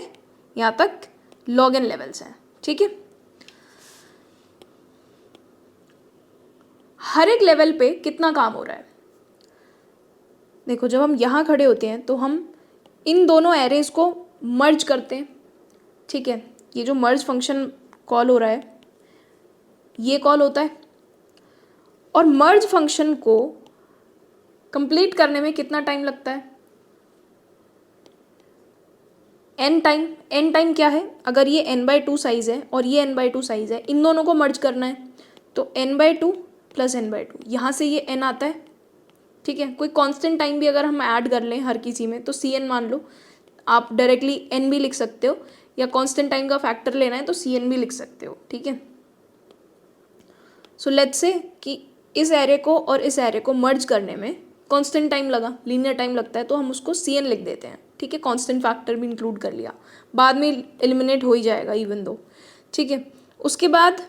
यहाँ तक लॉग इन लेवल्स हैं, ठीक है। हर एक लेवल पे कितना काम हो रहा है, देखो जब हम यहाँ खड़े होते हैं तो हम इन दोनों एरेज को मर्ज करते हैं, ठीक है। ये जो मर्ज फंक्शन कॉल हो रहा है, ये कॉल होता है, और मर्ज फंक्शन को कंप्लीट करने में कितना टाइम लगता है, n टाइम क्या है, अगर ये n/2 साइज़ है और ये n/2 साइज़ है, इन दोनों को मर्ज करना है, तो n/2 + n/2, यहाँ से ये n आता है, ठीक है। कोई कांस्टेंट टाइम भी अगर हम ऐड कर लें हर किसी में तो cn मान लो, आप डायरेक्टली n भी लिख सकते हो, या कांस्टेंट टाइम का फैक्टर लेना है तो cn भी लिख सकते हो, ठीक है। सो लेट्स से कि इस एरे को और इस एरे को मर्ज करने में कांस्टेंट टाइम लगा, लीनियर टाइम लगता है, तो हम उसको cn लिख देते हैं, ठीक है। कांस्टेंट फैक्टर भी इंक्लूड कर लिया, बाद में एलिमिनेट हो ही जाएगा इवन दो, ठीक है। उसके बाद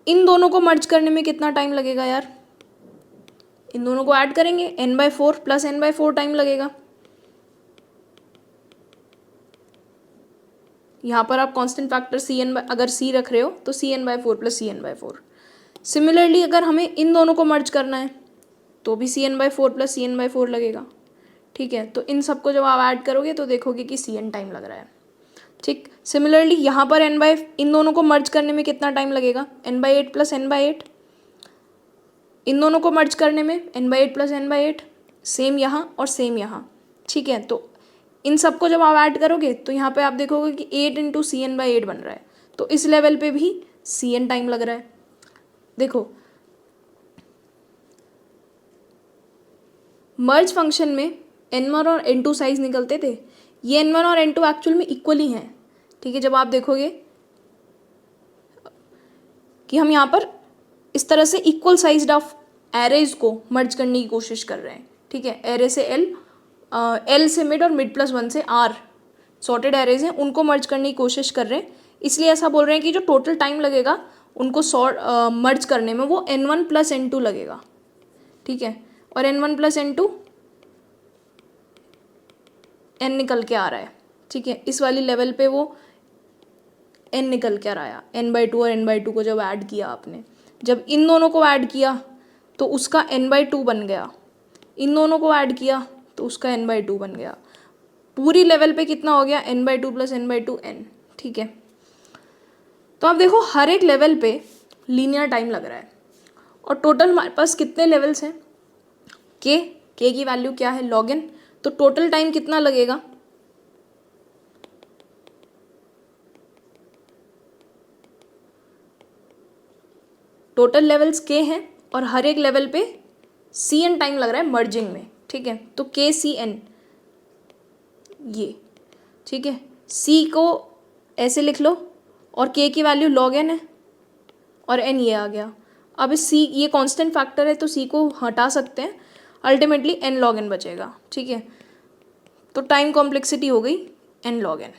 इन दोनों को मर्ज करने में कितना टाइम लगेगा यार, इन दोनों को ऐड करेंगे, n/4 + n/4 टाइम लगेगा। यहाँ पर आप कांस्टेंट फैक्टर cn अगर c रख रहे हो तो cn/4 + cn/4। सिमिलरली अगर हमें इन दोनों को मर्ज करना है तो भी cn/4 + cn/4 लगेगा, ठीक है। तो इन सबको जब आप ऐड करोगे तो देखोगे कि cn टाइम लग रहा है, ठीक। सिमिलरली यहाँ पर इन दोनों को मर्ज करने में कितना टाइम लगेगा, n/8 + n/8, इन दोनों को मर्ज करने में n/8 + n/8, सेम यहाँ और सेम यहाँ, ठीक है। तो इन सबको जब आप ऐड करोगे तो यहाँ पे आप देखोगे कि 8 × cn/8 बन रहा है, तो इस लेवल पे भी cn टाइम लग रहा है। देखो मर्ज फंक्शन में n1 और n2 साइज निकलते थे, ये n1 और n2 एक्चुअल में इक्वली हैं, ठीक है। जब आप देखोगे कि हम यहाँ पर इस तरह से इक्वल साइज्ड ऑफ एरेज को मर्ज करने की कोशिश कर रहे हैं, ठीक है। एरे से एल से मिड और मिड प्लस वन से आर सॉर्टेड एरेज हैं, उनको मर्ज करने की कोशिश कर रहे हैं। इसलिए ऐसा बोल रहे हैं कि जो टोटल टाइम लगेगा उनको मर्ज करने में वो n1 प्लस n2 लगेगा, ठीक है। और n1 प्लस n2 n निकल के आ रहा है, ठीक है। इस वाली लेवल पे वो n निकल कर आया, n/2 और n/2 को जब ऐड किया आपने, जब इन दोनों को ऐड किया तो उसका n/2 बन गया, इन दोनों को ऐड किया तो उसका n/2 बन गया। पूरी लेवल पे कितना हो गया, n/2 प्लस n/2 n, ठीक है। तो आप देखो हर एक लेवल पे लीनियर टाइम लग रहा है और टोटल हमारे पास कितने लेवल्स हैं, के की वैल्यू क्या है, log n। तो टोटल टाइम कितना लगेगा, टोटल लेवल्स के हैं और हर एक लेवल पे cn टाइम लग रहा है मर्जिंग में, ठीक है। तो KCN ये, ठीक है। c को ऐसे लिख लो और k की वैल्यू log n है और n ये आ गया। अब इस c ये कांस्टेंट फैक्टर है तो c को हटा सकते हैं, अल्टीमेटली n log n बचेगा, ठीक है। तो टाइम कॉम्प्लेक्सिटी हो गई n log n,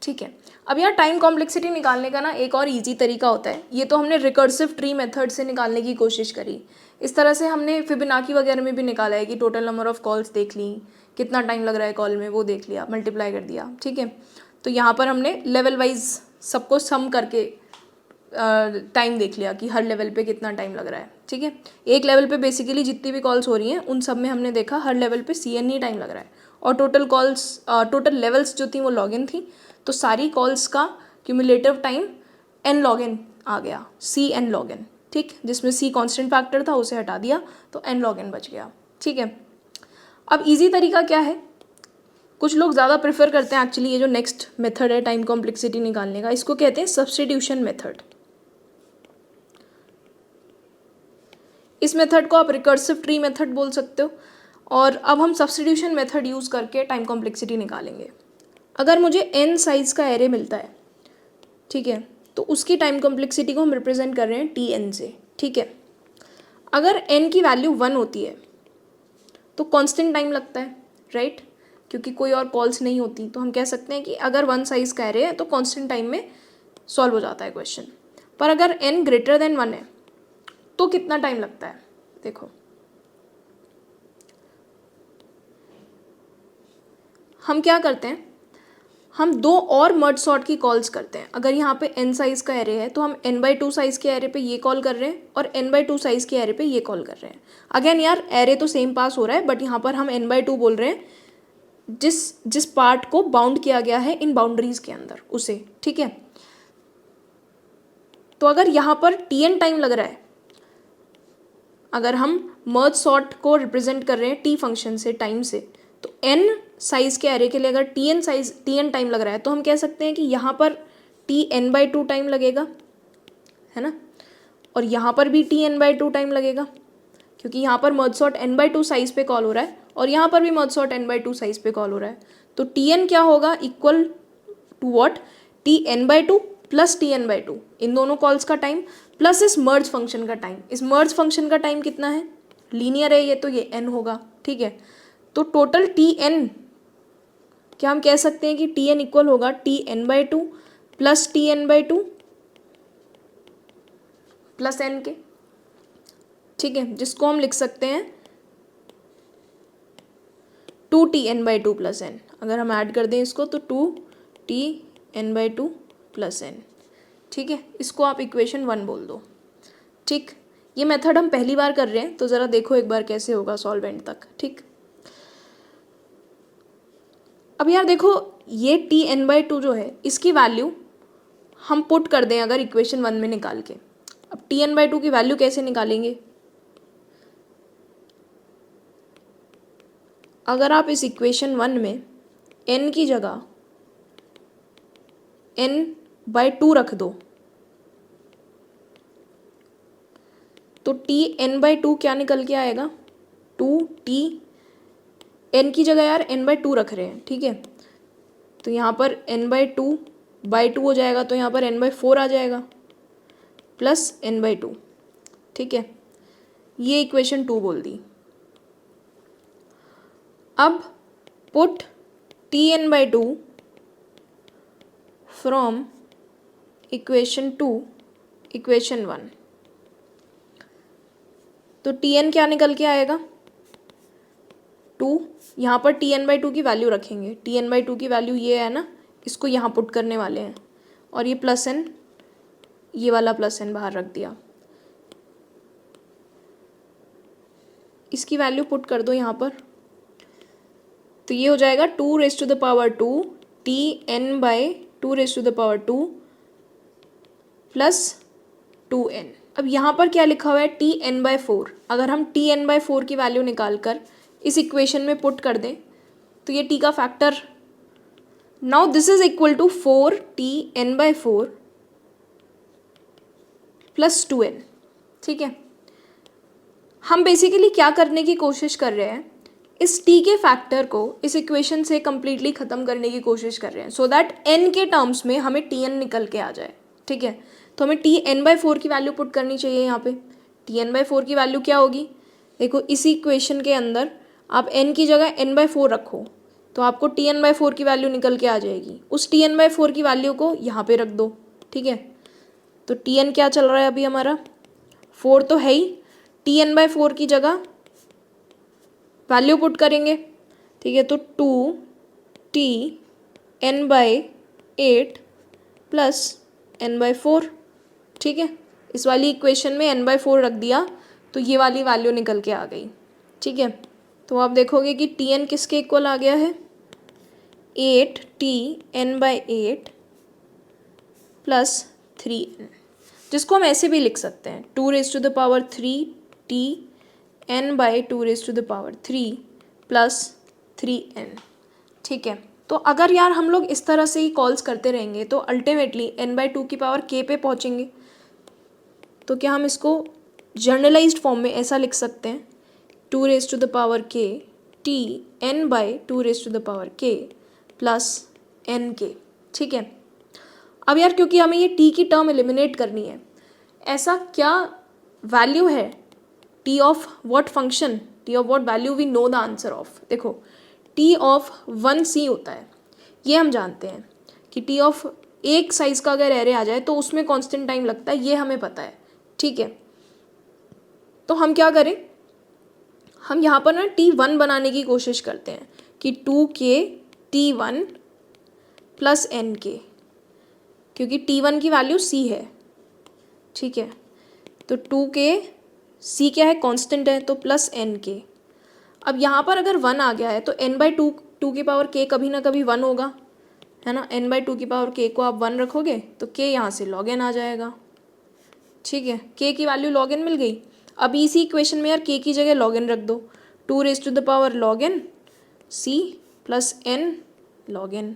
ठीक है। अब यार टाइम कॉम्प्लेक्सिटी निकालने का ना एक और इजी तरीका होता है, ये तो हमने रिकर्सिव ट्री मेथड से निकालने की कोशिश करी। इस तरह से हमने फिबोनाची वगैरह में भी निकाला है कि टोटल नंबर ऑफ कॉल्स देख ली, कितना टाइम लग रहा है कॉल में वो देख लिया, मल्टीप्लाई कर दिया, ठीक है। तो यहाँ पर हमने लेवल वाइज सबको सम करके टाइम देख लिया कि हर लेवल पे कितना टाइम लग रहा है, ठीक है। एक लेवल पे बेसिकली जितनी भी कॉल्स हो रही हैं उन सब में हमने देखा हर लेवल पे CN ही टाइम लग रहा है और टोटल लेवल्स जो थी वो log n थी। तो सारी कॉल्स का cumulative time n log n आ गया, CN log n, ठीक। जिसमें c कांस्टेंट फैक्टर था उसे हटा दिया तो n log n बच गया, ठीक है। अब इजी तरीका क्या है, कुछ लोग ज़्यादा प्रेफर करते हैं एक्चुअली ये जो नेक्स्ट मेथड है टाइम कॉम्प्लेक्सिटी निकालने का, इसको कहते हैं सब्स्टिट्यूशन मेथड। इस मेथड को आप रिकर्सिव ट्री मेथड बोल सकते हो। और अब हम सब्स्टिट्यूशन मेथड यूज़ करके टाइम कॉम्प्लेक्सिटी निकालेंगे। अगर मुझे n साइज़ का एरे मिलता है, ठीक है, तो उसकी टाइम कॉम्प्लेक्सिटी को हम रिप्रेजेंट कर रहे हैं Tn से, ठीक है। अगर n की वैल्यू 1 होती है तो कांस्टेंट टाइम लगता है, राइट, क्योंकि कोई और कॉल्स नहीं होती। तो हम कह सकते हैं कि अगर 1 साइज़ का एरे है तो कांस्टेंट टाइम में सॉल्व हो जाता है क्वेश्चन। पर अगर n ग्रेटर देन 1 है तो कितना टाइम लगता है, देखो हम क्या करते हैं, हम दो और मर्ज सॉर्ट की कॉल्स करते हैं। अगर यहाँ पे n साइज़ का एरे है तो हम n/2 साइज़ के एरे पे ये कॉल कर रहे हैं और n/2 साइज़ के एरे पे ये कॉल कर रहे हैं। अगेन यार एरे तो सेम पास हो रहा है बट यहाँ पर हम n/2 बोल रहे हैं जिस पार्ट को बाउंड किया गया है इन बाउंड्रीज के अंदर उसे, ठीक है। तो अगर यहाँ पर Tn टाइम लग रहा है, अगर हम मर्ज सॉर्ट को रिप्रेजेंट कर रहे हैं t फंक्शन से टाइम से, तो n साइज़ के एरे के लिए अगर Tn टाइम लग रहा है तो हम कह सकते हैं कि यहाँ पर Tn/2 टाइम लगेगा, है ना, और यहाँ पर भी Tn/2 टाइम लगेगा क्योंकि यहाँ पर मर्ज सॉर्ट n/2 साइज़ पे कॉल हो रहा है और यहाँ पर भी मर्ज सॉर्ट n/2 साइज़ पे कॉल हो रहा है। तो Tn क्या होगा, equal to what, Tn/2 plus Tn/2, इन दोनों कॉल्स का टाइम प्लस इस मर्ज फंक्शन का टाइम। इस मर्ज फंक्शन का टाइम कितना है, लीनियर है ये, तो ये n होगा, ठीक है। तो टोटल Tn क्या हम कह सकते हैं कि Tn इक्वल होगा Tn/2 plus Tn/2 plus n के, ठीक है, जिसको हम लिख सकते हैं 2Tn/2 प्लस n। अगर हम ऐड कर दें इसको तो 2Tn/2 प्लस n, ठीक है। इसको आप इक्वेशन 1 बोल दो, ठीक। ये मेथड हम पहली बार कर रहे हैं तो ज़रा देखो एक बार कैसे होगा सॉल्वेंट तक, ठीक। अब यार देखो ये Tn/2 जो है इसकी वैल्यू हम पुट कर दें अगर इक्वेशन 1 में निकाल के। अब Tn/2 की वैल्यू कैसे निकालेंगे, अगर आप इस इक्वेशन 1 में n की जगह n/2 रख दो तो Tn/2 क्या निकल के आएगा, 2T, n की जगह यार n/2 रख रहे हैं, ठीक है, तो यहाँ पर n/2/2 हो जाएगा तो यहाँ पर n/4 आ जाएगा। प्लस n/2, ठीक है, ये इक्वेशन 2 बोल दी। अब put Tn/2 from equation 2 equation 1, तो Tn क्या निकल के आएगा 2। यहाँ पर Tn/2 की वैल्यू रखेंगे, Tn/2 की वैल्यू ये है ना, इसको यहाँ पुट करने वाले हैं, और ये प्लस n, ये वाला प्लस n बाहर रख दिया, इसकी वैल्यू पुट कर दो यहाँ पर, तो ये हो जाएगा 2⁻² Tn/2⁻² प्लस 2n। अब यहाँ पर क्या लिखा हुआ है Tn/4, अगर हम Tn/4 की वैल्यू निकाल कर इस इक्वेशन में पुट कर दें तो ये t का factor, now this is equal to 4Tn/4 plus 2n, ठीक है। हम बेसिकली क्या करने की कोशिश कर रहे हैं, इस t के फैक्टर को इस इक्वेशन से कम्प्लीटली ख़त्म करने की कोशिश कर रहे हैं, सो दैट n के टर्म्स में हमें Tn निकल के आ जाए, ठीक है। तो हमें Tn/4 की वैल्यू पुट करनी चाहिए यहाँ पे। Tn/4 की वैल्यू क्या होगी, देखो इसी इक्वेशन के अंदर आप n की जगह n/4 रखो तो आपको Tn/4 की वैल्यू निकल के आ जाएगी। उस Tn/4 की वैल्यू को यहाँ पे रख दो, ठीक है। तो Tn क्या चल रहा है अभी हमारा 4 तो है ही, Tn/4 की जगह वैल्यू पुट करेंगे, ठीक है। तो 2Tn/8 प्लस n/4, ठीक है। इस वाली इक्वेशन में n/4 रख दिया तो ये वाली वैल्यू निकल के आ गई, ठीक है। तो आप देखोगे कि Tn किसके इक्वल आ गया है 8Tn/8 प्लस 3n, जिसको हम ऐसे भी लिख सकते हैं 2⁻3 Tn/2⁻3 प्लस 3n, ठीक है। तो अगर यार हम लोग इस तरह से ही कॉल्स करते रहेंगे तो अल्टीमेटली n/2k पे पहुँचेंगे। तो क्या हम इसको जर्नलाइज्ड फॉर्म में ऐसा लिख सकते हैं 2k Tn/2k प्लस nk, ठीक है। अब यार क्योंकि हमें ये t की टर्म एलिमिनेट करनी है, ऐसा क्या वैल्यू है t of what function, t of what value we know the answer of. देखो t ऑफ 1c होता है, ये हम जानते हैं कि t ऑफ एक साइज का अगर एरे आ जाए तो उसमें कांस्टेंट टाइम लगता है, ये हमें पता है, ठीक है। तो हम क्या करें, हम यहाँ पर ना T1 बनाने की कोशिश करते हैं कि 2k T1 प्लस nk, क्योंकि T1 की वैल्यू c है, ठीक है। तो 2k c क्या है कांस्टेंट है, तो प्लस nk। अब यहाँ पर अगर 1 आ गया है तो n/2k कभी ना कभी 1 होगा, है ना। n/2k को आप 1 रखोगे तो k यहाँ से log n आ जाएगा, ठीक है। k की वैल्यू log n मिल गई। अब इसी इक्वेशन में यार k की जगह log n रख दो, 2⁻log n c plus n log n,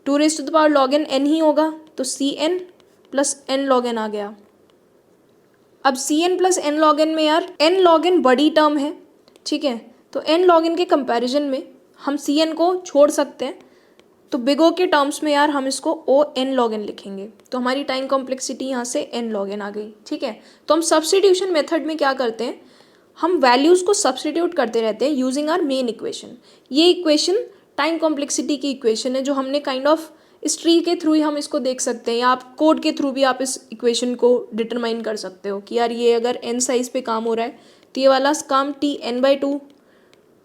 2⁻log n ही होगा तो cn plus n log n आ गया। अब cn plus n log n में यार n log n बड़ी टर्म है, ठीक है। तो n log n के कंपैरिजन में हम cn को छोड़ सकते हैं, तो बिग O के टर्म्स में यार हम इसको O n log n लिखेंगे, तो हमारी टाइम कॉम्प्लेक्सिटी यहाँ से n log n आ गई, ठीक है। तो हम सब्स्टिट्यूशन मेथड में क्या करते हैं, हम वैल्यूज़ को सब्स्टिट्यूट करते रहते हैं यूजिंग आवर मेन इक्वेशन। ये इक्वेशन टाइम कॉम्प्लेक्सिटी की इक्वेशन है जो हमने काइंड ऑफ इस ट्री के थ्रू ही हम इसको देख सकते हैं, या आप कोड के थ्रू भी आप इस इक्वेशन को डिटरमाइन कर सकते हो कि यार ये अगर n साइज़ पे काम हो रहा है तो ये वाला काम Tn/2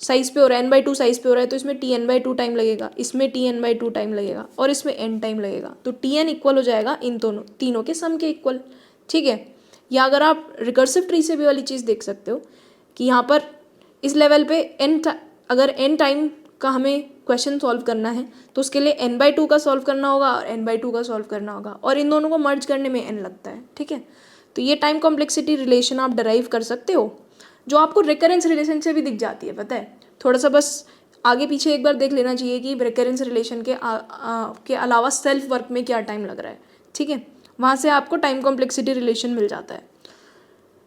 साइज़ पे हो रहा है, n/2 साइज़ पे हो रहा है, तो इसमें Tn/2 टाइम लगेगा, इसमें Tn/2 टाइम लगेगा और इसमें n टाइम लगेगा। तो Tn इक्वल हो जाएगा इन तीनों के सम के इक्वल, ठीक है। या अगर आप रिकर्सिव ट्री से भी वाली चीज़ देख सकते हो कि यहाँ पर इस लेवल पे अगर n टाइम का हमें क्वेश्चन सॉल्व करना है तो उसके लिए n/2 का सॉल्व करना होगा और n/2 का सॉल्व करना होगा, और इन दोनों को मर्ज करने में n लगता है, ठीक है। तो ये टाइम कॉम्प्लेक्सिटी रिलेशन आप डराइव कर सकते हो, जो आपको रिकरेंस रिलेशन से भी दिख जाती है, पता है। थोड़ा सा बस आगे पीछे एक बार देख लेना चाहिए कि रिकरेंस रिलेशन के अलावा सेल्फ वर्क में क्या टाइम लग रहा है, ठीक है। वहाँ से आपको टाइम कॉम्प्लेक्सिटी रिलेशन मिल जाता है।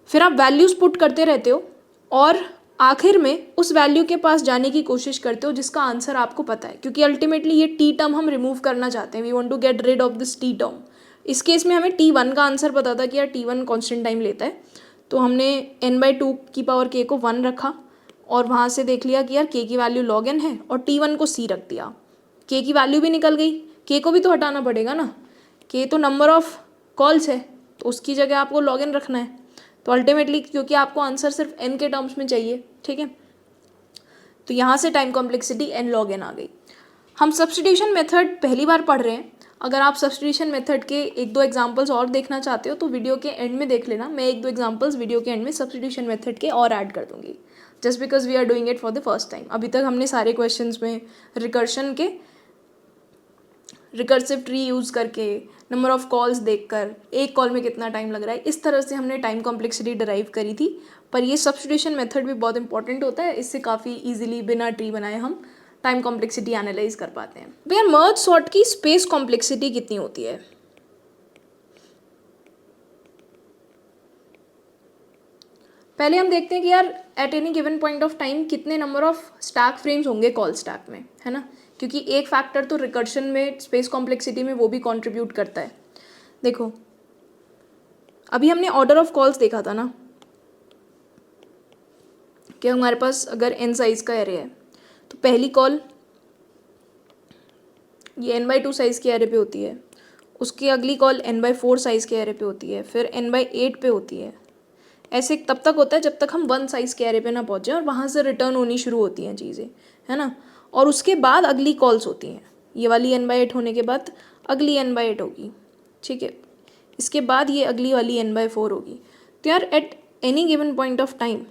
फिर आप वैल्यूज़ पुट करते रहते हो और आखिर में उस वैल्यू के पास जाने की कोशिश करते हो जिसका आंसर आपको पता है, क्योंकि अल्टीमेटली ये टी टर्म हम रिमूव करना चाहते हैं, we want to get rid of this T term. इस केस में हमें T1 का आंसर पता था कि यार T1 कांस्टेंट टाइम लेता है, तो हमने n/2 की पावर k को 1 रखा और वहाँ से देख लिया कि यार k की वैल्यू log n है और T1 को c रख दिया। k की वैल्यू भी निकल गई, k को भी तो हटाना पड़ेगा ना, k तो नंबर ऑफ कॉल्स है तो उसकी जगह आपको log n रखना है। तो अल्टीमेटली क्योंकि आपको आंसर सिर्फ n के टर्म्स में चाहिए, ठीक है, तो यहाँ से time complexity n log n आ गई। हम सब्स्टिट्यूशन मेथड पहली बार पढ़ रहे हैं। अगर आप सब्स्टिट्यूशन मेथड के एक दो एग्जांपल्स और देखना चाहते हो तो वीडियो के एंड में देख लेना। मैं एक दो एग्जांपल्स वीडियो के एंड में सब्स्टिट्यूशन मेथड के और ऐड कर दूंगी, just because we are doing it for the first time. अभी तक हमने सारे क्वेश्चंस में रिकर्शन के रिकर्सिव ट्री यूज़ करके, नंबर ऑफ कॉल्स देखकर, एक कॉल में कितना टाइम लग रहा है, इस तरह से हमने टाइम कॉम्प्लेक्सिटी डिराइव करी थी। पर ये सब्स्टिट्यूशन मेथड भी बहुत इंपॉर्टेंट होता है, इससे काफ़ी ईजिली बिना ट्री बनाए हम टाइम कॉम्प्लेक्सिटी एनालाइज कर पाते हैं। भैया मर्ज सॉर्ट की स्पेस कॉम्प्लेक्सिटी कितनी होती है? पहले हम देखते हैं कि यार at any given point of time कितने नंबर ऑफ स्टैक फ्रेम्स होंगे कॉल स्टैक में, है ना, क्योंकि एक फैक्टर तो रिकर्शन में स्पेस कॉम्प्लेक्सिटी में वो भी कंट्रीब्यूट करता है। देखो अभी हमने ऑर्डर ऑफ कॉल्स देखा था ना, कि हमारे पास अगर n साइज़ का एरे है तो पहली कॉल ये n/2 साइज़ के एरे पे होती है, उसकी अगली कॉल n/4 साइज़ के एरे पे होती है, फिर n/8 पे होती है। ऐसे तब तक होता है जब तक हम 1 साइज़ के एरे पे ना पहुँचे और वहाँ से रिटर्न होनी शुरू होती हैं चीज़ें, है ना। और उसके बाद अगली कॉल्स होती हैं, ये वाली n/8 होने के बाद अगली n/8 होगी, ठीक है, इसके बाद ये अगली वाली n/4 होगी। तो यार at any given point of time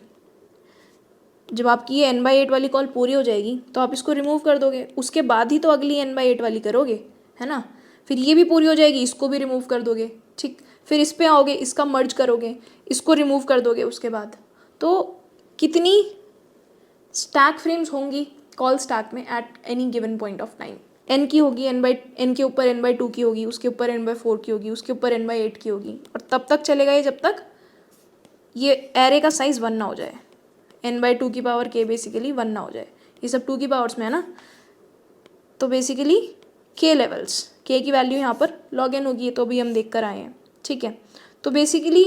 जब आपकी ये n/8 वाली कॉल पूरी हो जाएगी तो आप इसको रिमूव कर दोगे, उसके बाद ही तो अगली n/8 वाली करोगे, है ना। फिर ये भी पूरी हो जाएगी, इसको भी रिमूव कर दोगे, ठीक, फिर इस पे आओगे, इसका मर्ज करोगे, इसको रिमूव कर दोगे उसके बाद। तो कितनी स्टैक फ्रेम्स होंगी कॉल स्टैक में eight any given point of time? n की होगी, n के ऊपर n/2 की होगी, उसके ऊपर n/4 की होगी, उसके ऊपर n/8 की होगी, और तब तक चलेगा ये जब तक ये एरे का साइज़ 1 ना हो जाए। n/2 की पावर k बेसिकली 1 ना हो जाए, ये सब 2 की पावर्स में है ना। तो बेसिकली k लेवल्स, k की वैल्यू यहाँ पर log n होगी, ये तो अभी हम देख कर आए हैं, ठीक है। तो basically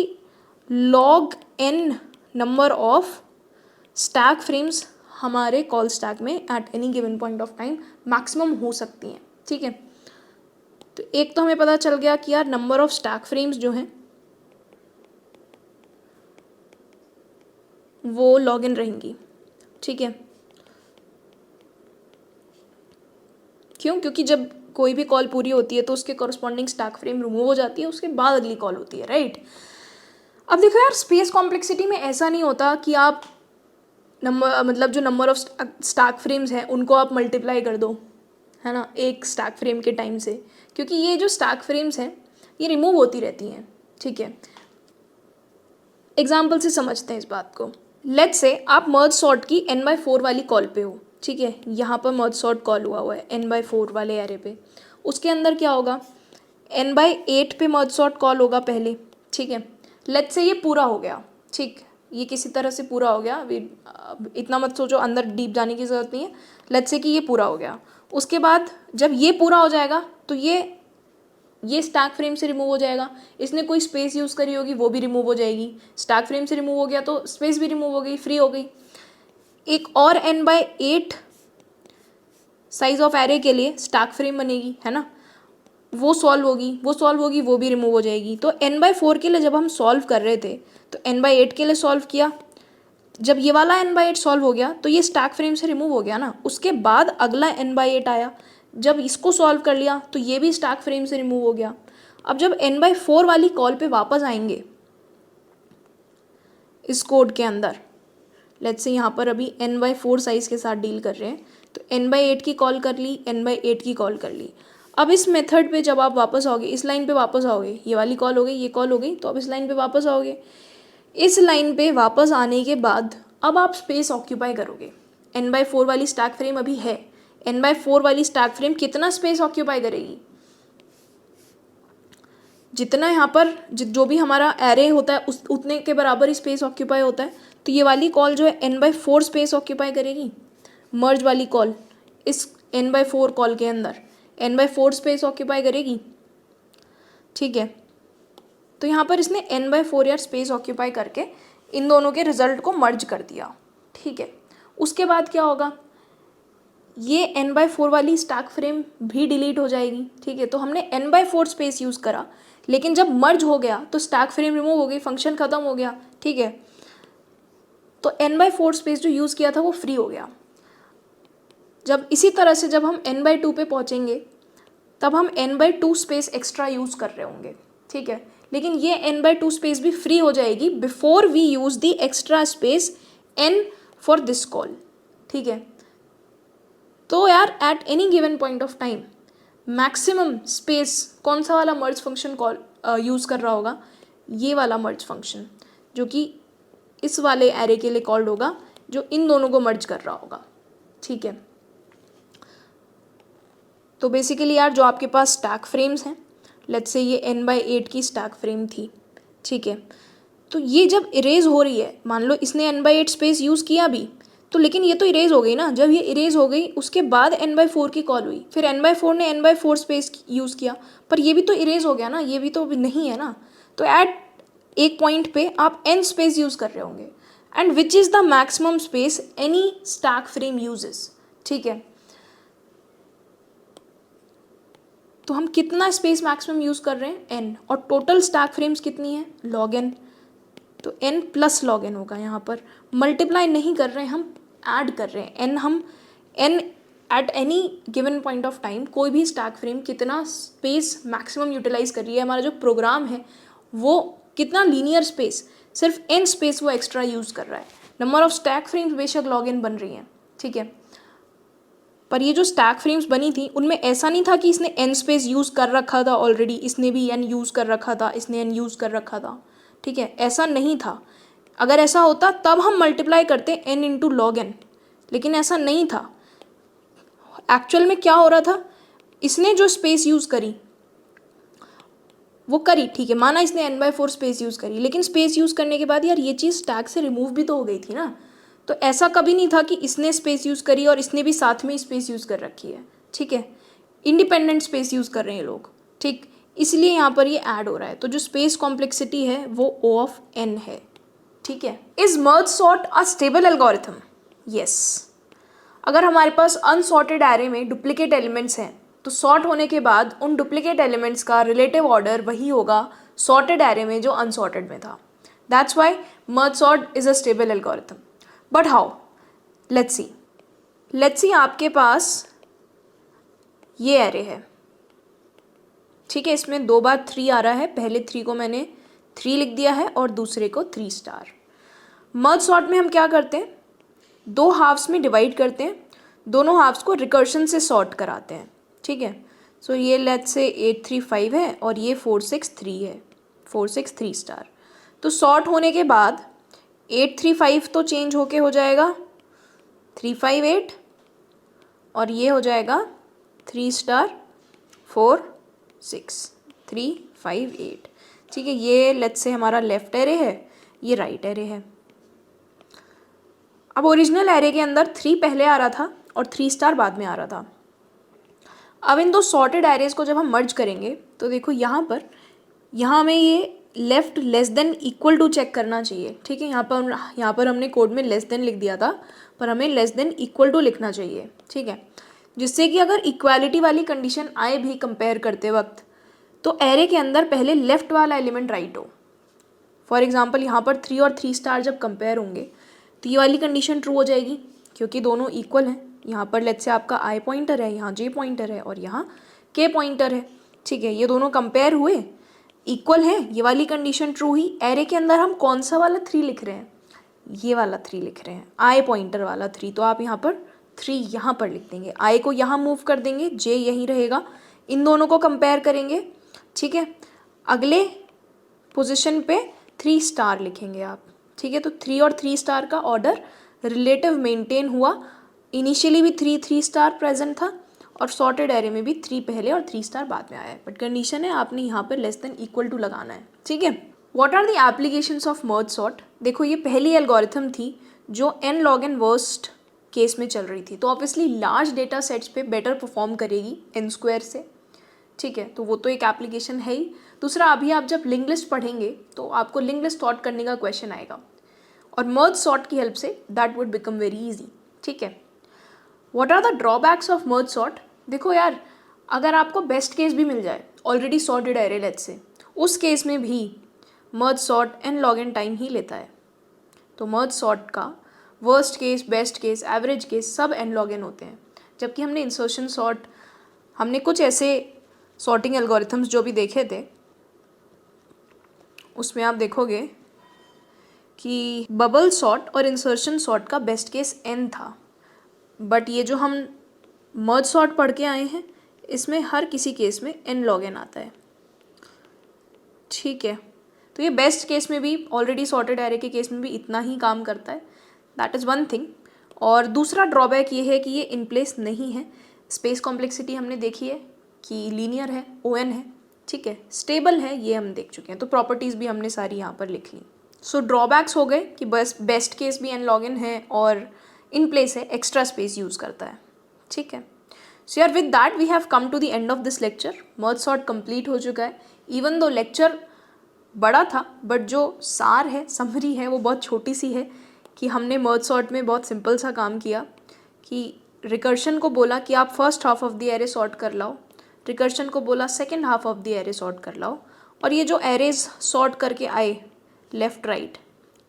log n number of stack frames हमारे कॉल स्टैक में eight any given point of time maximum हो सकती हैं, ठीक है। तो एक तो हमें पता चल गया कि यार नंबर ऑफ स्टैक फ्रेम्स जो हैं वो log n रहेंगी, ठीक है। क्यों? क्योंकि जब कोई भी कॉल पूरी होती है तो उसके कॉरस्पॉन्डिंग स्टैक फ्रेम रिमूव हो जाती है, उसके बाद अगली कॉल होती है, राइट। अब देखो यार स्पेस कॉम्प्लेक्सिटी में ऐसा नहीं होता कि आप नंबर मतलब जो नंबर ऑफ स्टैक फ्रेम्स हैं उनको आप मल्टीप्लाई कर दो, है ना, एक स्टैक फ्रेम के टाइम से, क्योंकि ये जो स्टैक फ्रेम्स हैं ये रिमूव होती रहती हैं, ठीक है। एग्जाम्पल से समझते हैं इस बात को। लेट्स से आप मर्ज सॉर्ट की n/4 वाली कॉल पे हो, ठीक है, यहाँ पर मर्ज सॉर्ट कॉल हुआ है n/4 वाले एरे पे। उसके अंदर क्या होगा, n/8 पे मर्ज सॉर्ट कॉल होगा पहले, ठीक है। लेट्स से ये पूरा हो गया, ठीक, ये किसी तरह से पूरा हो गया, इतना मत सोचो, अंदर डीप जाने की ज़रूरत नहीं है। लेट्स से कि ये पूरा हो गया, उसके बाद जब ये पूरा हो जाएगा तो ये स्टैक फ्रेम से रिमूव हो जाएगा। इसने कोई स्पेस यूज़ करी होगी वो भी रिमूव हो जाएगी, स्टैक फ्रेम से रिमूव हो गया तो स्पेस भी रिमूव हो गई, फ्री हो गई। एक और n/8 साइज ऑफ एरे के लिए स्टैक फ्रेम बनेगी, है ना, वो सॉल्व होगी, वो भी रिमूव हो जाएगी। तो n/4 के लिए जब हम सॉल्व कर रहे थे तो n/8 के लिए सॉल्व किया, जब ये वाला n/8 सॉल्व हो गया तो ये स्टैक फ्रेम से रिमूव हो गया ना, उसके बाद अगला n/8 आया, जब इसको सॉल्व कर लिया तो ये भी स्टैक फ्रेम से रिमूव हो गया। अब जब n/4 वाली कॉल पे वापस आएंगे इस कोड के अंदर, लेट्स से यहाँ पर अभी n/4 साइज़ के साथ डील कर रहे हैं, तो n/8 की कॉल कर ली, n/8 की कॉल कर ली। अब इस मेथड पे जब आप वापस आओगे, इस लाइन पे वापस आओगे, ये वाली कॉल हो गई, ये कॉल हो गई, तो अब इस लाइन पे वापस आओगे। इस लाइन पे वापस आने के बाद अब आप स्पेस ऑक्यूपाई करोगे। n/4 वाली स्टैक फ्रेम अभी है, n/4 वाली स्टैक फ्रेम कितना स्पेस ऑक्यूपाई करेगी, जितना यहाँ पर जो भी हमारा एरे होता है उस उतने के बराबर ही स्पेस ऑक्यूपाई होता है। तो ये वाली कॉल जो है n/4 स्पेस ऑक्यूपाई करेगी, मर्ज वाली कॉल इस n/4 कॉल के अंदर n/4 स्पेस ऑक्यूपाई करेगी। ठीक है। तो यहाँ पर इसने n/4 यार स्पेस ऑक्यूपाई करके इन दोनों के रिजल्ट को मर्ज कर दिया, ठीक है। उसके बाद क्या होगा, ये n/4 वाली स्टैक फ्रेम भी डिलीट हो जाएगी, ठीक है। तो हमने n/4 स्पेस यूज़ करा, लेकिन जब मर्ज हो गया तो स्टैक फ्रेम रिमूव हो गई, फंक्शन ख़त्म हो गया, ठीक है। तो n/4 स्पेस जो यूज़ किया था वो फ्री हो गया। जब इसी तरह से जब हम n/2 पे पहुँचेंगे तब हम n/2 स्पेस एक्स्ट्रा यूज़ कर रहे होंगे, ठीक है। लेकिन ये n/2 स्पेस भी फ्री हो जाएगी before we use the extra space n for this call, ठीक है। तो यार at any given point of time maximum space कौन सा वाला मर्ज फंक्शन कॉल यूज़ कर रहा होगा, ये वाला मर्ज फंक्शन जो कि इस वाले एरे के लिए कॉल्ड होगा, जो इन दोनों को मर्ज कर रहा होगा, ठीक है। तो बेसिकली यार जो आपके पास स्टैक फ्रेम्स हैं, लेट्स से ये n/8 की स्टैक फ्रेम थी, ठीक है। तो ये जब इरेज हो रही है, मान लो इसने n/8 स्पेस यूज़ किया भी, तो लेकिन ये तो इरेज हो गई ना। जब ये इरेज हो गई उसके बाद n/4 की कॉल हुई, फिर n/4 ने n/4 स्पेस यूज़ किया, पर ये भी तो इरेज हो गया ना, ये भी तो नहीं है ना। तो एट एक पॉइंट पे आप n स्पेस यूज़ कर रहे होंगे, and which is the maximum space any stack frame uses, ठीक है। तो हम कितना स्पेस मैक्सिमम यूज़ कर रहे हैं, n, और टोटल स्टैक फ्रेम्स कितनी है, log n। तो n प्लस log n होगा, यहाँ पर मल्टीप्लाई नहीं कर रहे हैं, हम ऐड कर रहे हैं। n हम n eight any given point of time कोई भी स्टैक फ्रेम कितना स्पेस मैक्सिमम यूटिलाइज कर रही है, हमारा जो प्रोग्राम है वो कितना लीनियर स्पेस, सिर्फ n स्पेस वो एक्स्ट्रा यूज़ कर रहा है। नंबर ऑफ स्टैक फ्रेम्स बेशक log n बन रही हैं, ठीक है। पर ये जो स्टैक फ्रेम्स बनी थी उनमें ऐसा नहीं था कि इसने n स्पेस यूज़ कर रखा था ऑलरेडी, इसने भी n यूज़ कर रखा था, इसने n यूज़ कर रखा था, ठीक है। ऐसा नहीं था। अगर ऐसा होता तब हम मल्टीप्लाई करते n इंटू लॉग n, लेकिन ऐसा नहीं था। एक्चुअल में क्या हो रहा था, इसने जो स्पेस यूज़ करी वो करी, ठीक है, माना इसने n/4 स्पेस यूज़ करी, लेकिन स्पेस यूज़ करने के बाद यार ये चीज़ स्टैक से रिमूव भी तो हो गई थी ना। तो ऐसा कभी नहीं था कि इसने स्पेस यूज़ करी और इसने भी साथ में स्पेस यूज़ कर रखी है, ठीक है। इंडिपेंडेंट स्पेस यूज़ कर रहे हैं लोग, ठीक, इसलिए यहाँ पर ये ऐड हो रहा है। तो जो स्पेस कॉम्प्लेक्सिटी है वो O ऑफ n है, ठीक है। Is merge sort a stable algorithm? Yes. अगर हमारे पास अनसॉर्टेड एरे में डुप्लीकेट एलिमेंट्स हैं तो सॉर्ट होने के बाद उन डुप्लीकेट एलिमेंट्स का रिलेटिव ऑर्डर वही होगा सॉर्टेड एरे में जो अनसॉर्टेड में था। That's why merge sort is a stable algorithm. But how, let's see आपके पास ये एरे है, ठीक है। इसमें 2 बार 3 आ रहा है, पहले 3 को मैंने 3 लिख दिया है और दूसरे को 3 स्टार। मर्ज सॉर्ट में हम क्या करते हैं, 2 हाफ्स में डिवाइड करते हैं, दोनों हाफ्स को रिकर्शन से सॉर्ट कराते हैं, ठीक है। सो ये लेट्स से 8 3 5 है और ये 4 6 3 है, 4 6 3 स्टार। तो सॉर्ट होने के बाद 8 3 5 तो चेंज होके हो जाएगा 3 5 8, और ये हो जाएगा 3 स्टार 4 6 3 5 8, ठीक है। ये लेट्स से हमारा लेफ्ट एरे है, ये राइट एरे है। अब ओरिजिनल एरे के अंदर 3 पहले आ रहा था और 3 स्टार बाद में आ रहा था। अब इन 2 सॉर्टेड एरेज को जब हम मर्ज करेंगे तो देखो यहाँ हमें ये left less than equal to check करना चाहिए, ठीक है। यहाँ पर हमने कोड में लेस देन लिख दिया था, पर हमें लेस देन इक्वल टू लिखना चाहिए, ठीक है। जिससे कि अगर इक्वालिटी वाली कंडीशन आए भी कंपेयर करते वक्त तो एरे के अंदर पहले लेफ्ट वाला एलिमेंट राइट हो। फॉर एग्जांपल यहाँ पर 3 और 3 स्टार जब कंपेयर होंगे तो ये वाली कंडीशन ट्रू हो जाएगी क्योंकि दोनों इक्वल हैं। यहाँ पर लेट्स से आपका आई पॉइंटर है, यहाँ जे पॉइंटर है और यहाँ के पॉइंटर है, ठीक है। ये दोनों कंपेयर हुए, इक्वल है, ये वाली कंडीशन ट्रू हुई। एरे के अंदर हम कौन सा वाला 3 लिख रहे हैं, ये वाला 3 लिख रहे हैं, आई पॉइंटर वाला 3। तो आप यहाँ पर 3 यहाँ पर लिख देंगे, आई को यहाँ मूव कर देंगे, जे यहीं रहेगा। इन दोनों को कंपेयर करेंगे, ठीक है। अगले पोजीशन पे 3 स्टार लिखेंगे आप, ठीक है। तो 3 और 3 स्टार का ऑर्डर रिलेटिव मेंटेन हुआ। इनिशियली भी 3 3 स्टार प्रेजेंट था और सॉर्टेड एरे में भी 3 पहले और 3 स्टार बाद में आया है। बट कंडीशन है आपने यहाँ पर लेस देन इक्वल टू लगाना है, ठीक है। What are the applications of merge sort? देखो ये पहली एल्गोरिथम थी जो n log n worst case में चल रही थी, तो ऑब्वियसली लार्ज डेटा सेट्स पे बेटर परफॉर्म करेगी n स्क्वायर से, ठीक है। तो वो तो एक एप्लीकेशन है ही। दूसरा, अभी आप जब लिंक लिस्ट पढ़ेंगे तो आपको लिंक लिस्ट सॉर्ट करने का क्वेश्चन आएगा, और मर्ज सॉर्ट की हेल्प से that would become very easy. ठीक है, what are the drawbacks of merge sort? देखो यार, अगर आपको बेस्ट केस भी मिल जाए, already sorted array let's say, उस केस में भी merge sort N log N time ही लेता है। तो मर्ज सॉर्ट का worst case, best case, average case सब एन लॉग एन होते हैं। जबकि हमने इंसर्शन सॉर्ट, हमने कुछ ऐसे सॉर्टिंग एल्गोरिथम्स जो भी देखे थे, उसमें आप देखोगे कि बबल सॉर्ट और इंसर्शन सॉर्ट का बेस्ट केस एन था, बट ये जो हम मर्ज सॉर्ट पढ़ के आए हैं इसमें हर किसी केस में एन लॉग एन आता है। ठीक है, तो ये बेस्ट केस में भी, ऑलरेडी सॉर्टेड एरे के केस में भी इतना ही काम करता है, दैट इज़ वन थिंग। और दूसरा ड्रॉबैक ये है कि ये इन प्लेस नहीं है। स्पेस कॉम्प्लेक्सिटी हमने देखी है कि लीनियर है, ON है। ठीक है, स्टेबल है, ये हम देख चुके हैं, तो प्रॉपर्टीज़ भी हमने सारी यहाँ पर लिख ली। सो ड्रॉबैक्स हो गए कि बस बेस्ट केस भी एन लॉग एन है और इन प्लेस है, एक्स्ट्रा स्पेस यूज़ करता है। ठीक है, सो यार with that we have come to the end of this lecture. Merge sort complete हो चुका है। इवन दो लेक्चर बड़ा था, बट जो सार है, समरी है, वो बहुत छोटी सी है कि हमने मर्ज सॉर्ट में बहुत सिंपल सा काम किया कि रिकर्शन को बोला कि आप first half of the array sort कर लाओ, रिकर्शन को बोला second half of the array sort कर लाओ, और ये जो एरेज सॉर्ट करके आए लेफ़्ट राइट,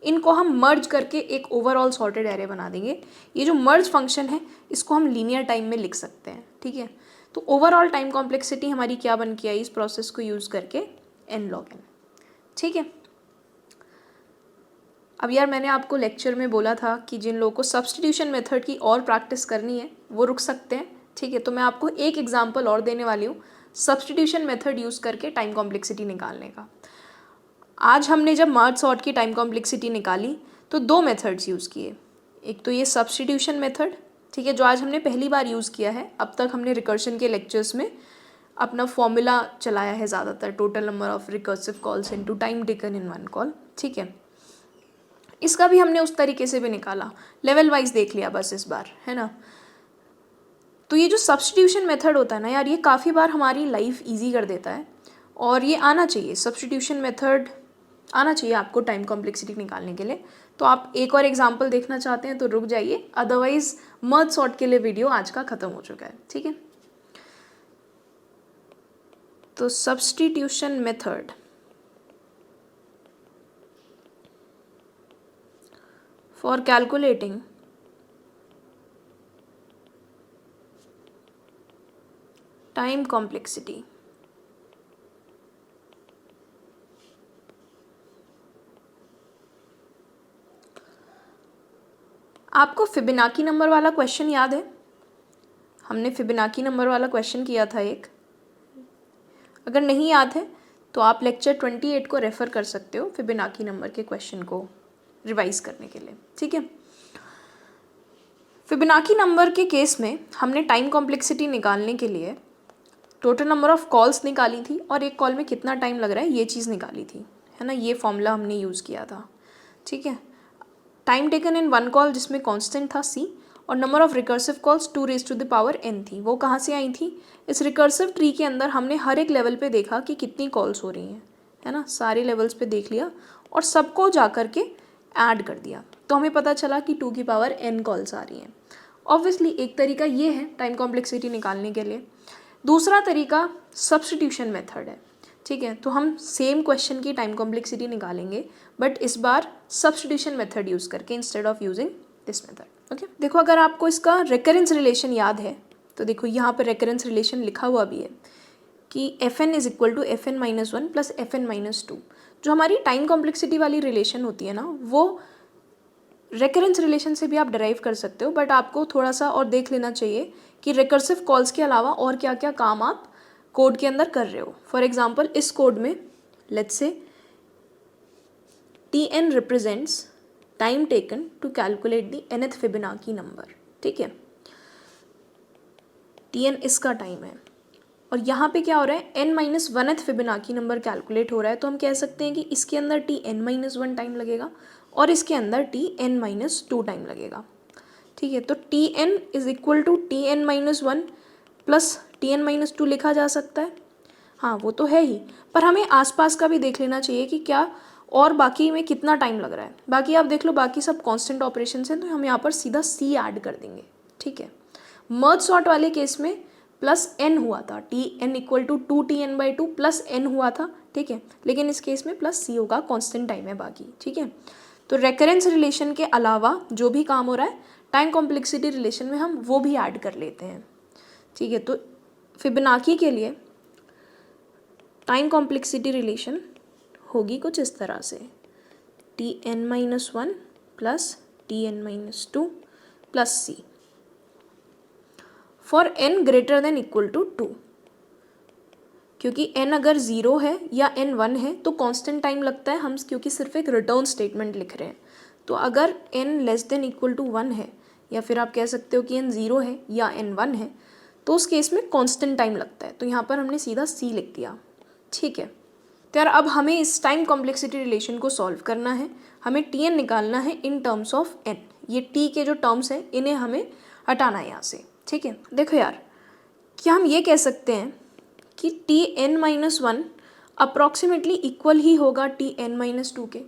इनको हम मर्ज करके एक ओवरऑल सॉर्टेड एरे बना देंगे। ये जो मर्ज फंक्शन है इसको हम लीनियर टाइम में लिख सकते हैं। ठीक है, तो ओवरऑल टाइम कॉम्प्लेक्सिटी हमारी क्या बन के आई इस प्रोसेस को यूज़ करके, एन लॉग एन। ठीक है, अब यार मैंने आपको लेक्चर में बोला था कि जिन लोगों को सब्स्टिट्यूशन मेथड की और प्रैक्टिस करनी है वो रुक सकते हैं। ठीक है, तो मैं आपको एक एग्जांपल और देने वाली हूँ सब्स्टिट्यूशन मेथड यूज़ करके टाइम कॉम्प्लेक्सिटी निकालने का। आज हमने जब मर्ज सॉर्ट की टाइम कॉम्प्लेक्सिटी निकाली तो दो मेथड्स यूज़ किए। एक तो ये सब्स्टिट्यूशन मेथड, ठीक है, जो आज हमने पहली बार यूज़ किया है। अब तक हमने रिकर्शन के लेक्चर्स में अपना फॉर्मूला चलाया है ज़्यादातर, total number of recursive calls into time taken in one call. ठीक है, इसका भी हमने उस तरीके से भी निकाला, लेवल वाइज देख लिया बस इस बार, है ना। तो ये जो सब्स्टिट्यूशन मेथड होता है ना यार, ये काफ़ी बार हमारी लाइफ इजी कर देता है, और ये आना चाहिए, सब्स्टिट्यूशन मेथड आना चाहिए आपको टाइम कॉम्प्लेक्सिटी निकालने के लिए। तो आप एक और एग्जांपल देखना चाहते हैं तो रुक जाइए, अदरवाइज मर्ज सॉर्ट के लिए वीडियो आज का ख़त्म हो चुका है। ठीक है, तो substitution method for calculating time complexity. आपको फिबोनाची नंबर वाला क्वेश्चन याद है? हमने फिबोनाची नंबर वाला क्वेश्चन किया था एक। अगर नहीं याद है तो आप लेक्चर 28 को रेफ़र कर सकते हो फिबोनाची नंबर के क्वेश्चन को रिवाइज करने के लिए। ठीक है, फिबोनाची नंबर के केस में हमने टाइम कॉम्प्लेक्सिटी निकालने के लिए टोटल नंबर ऑफ कॉल्स निकाली थी और एक कॉल में कितना टाइम लग रहा है ये चीज़ निकाली थी, है ना। ये फॉर्मूला हमने यूज़ किया था। ठीक है, time taken in one call जिसमें कांस्टेंट था c, और number of recursive calls 2⁻n थी। वो कहाँ से आई थी? इस रिकर्सिव ट्री के अंदर हमने हर एक लेवल पे देखा कि कितनी कॉल्स हो रही हैं, है ना। सारे लेवल्स पे देख लिया और सबको जा कर के ऐड कर दिया, तो हमें पता चला कि 2n कॉल्स आ रही हैं। ऑब्वियसली एक तरीका ये है टाइम कॉम्प्लेक्सिटी निकालने के लिए। दूसरा तरीका सब्स्टिट्यूशन मेथड है। ठीक है, तो हम सेम क्वेश्चन की टाइम कॉम्प्लेक्सिटी निकालेंगे, बट इस बार सब्स्टिट्यूशन मेथड यूज़ करके instead of using this method. Okay, देखो अगर आपको इसका रेकरेंस रिलेशन याद है तो देखो यहाँ पर रेकरेंस रिलेशन लिखा हुआ भी है कि Fn is equal to Fn-1 plus Fn-2। जो हमारी टाइम कॉम्प्लेक्सिटी वाली रिलेशन होती है ना, वो रेकरेंस रिलेशन से भी आप डिराइव कर सकते हो, बट आपको थोड़ा सा और देख लेना चाहिए कि रिकर्सिव कॉल्स के अलावा और क्या क्या काम आप कोड के अंदर कर रहे हो। फॉर एग्जांपल इस कोड में let's say Tn represents time taken to calculate the nth Fibonacci number. ठीक है, Tn इसका टाइम है और यहाँ पे क्या हो रहा है, n-1th फिबोनाची नंबर कैलकुलेट हो रहा है। तो हम कह सकते हैं कि इसके अंदर Tn-1 टाइम लगेगा और इसके अंदर Tn-2 टाइम लगेगा। ठीक है, तो Tn is equal to Tn-1 plus Tn-2 लिखा जा सकता है। हाँ वो तो है ही, पर हमें आसपास का भी देख लेना चाहिए कि क्या और बाकी में कितना टाइम लग रहा है। बाकी आप देख लो, बाकी सब कांस्टेंट ऑपरेशंस हैं, तो हम यहाँ पर सीधा सी ऐड कर देंगे, ठीक है। मर्ज सॉर्ट वाले केस में प्लस एन हुआ था, T n equal to 2Tn/2 plus n हुआ था, ठीक है। लेकिन इस केस में प्लस सी होगा, कांस्टेंट टाइम है बाकी, ठीक है। तो रेकरेंस रिलेशन के अलावा जो भी काम हो रहा है टाइम कॉम्प्लेक्सिटी रिलेशन में, हम वो भी ऐड कर लेते हैं, ठीक है। तो फिबोनाची के लिए टाइम कॉम्प्लेक्सिटी रिलेशन होगी कुछ इस तरह से, Tn-1 plus Tn-2 plus C for n greater than equal to 2। क्योंकि n अगर 0 है या n 1 है तो कांस्टेंट टाइम लगता है, हम क्योंकि सिर्फ एक रिटर्न स्टेटमेंट लिख रहे हैं। तो अगर n less than equal to 1 है, या फिर आप कह सकते हो कि n 0 है या n 1 है, तो उस केस में कांस्टेंट टाइम लगता है। तो यहाँ पर हमने सीधा c लिख दिया, ठीक है। तो यार अब हमें इस टाइम कॉम्प्लेक्सिटी रिलेशन को सॉल्व करना है, हमें Tn निकालना है इन टर्म्स ऑफ n। ये t के जो टर्म्स हैं इन्हें हमें हटाना है यहाँ से, ठीक है। देखो यार, क्या हम ये कह सकते हैं कि Tn-1 अप्रॉक्सीमेटली इक्वल ही होगा Tn-2 के।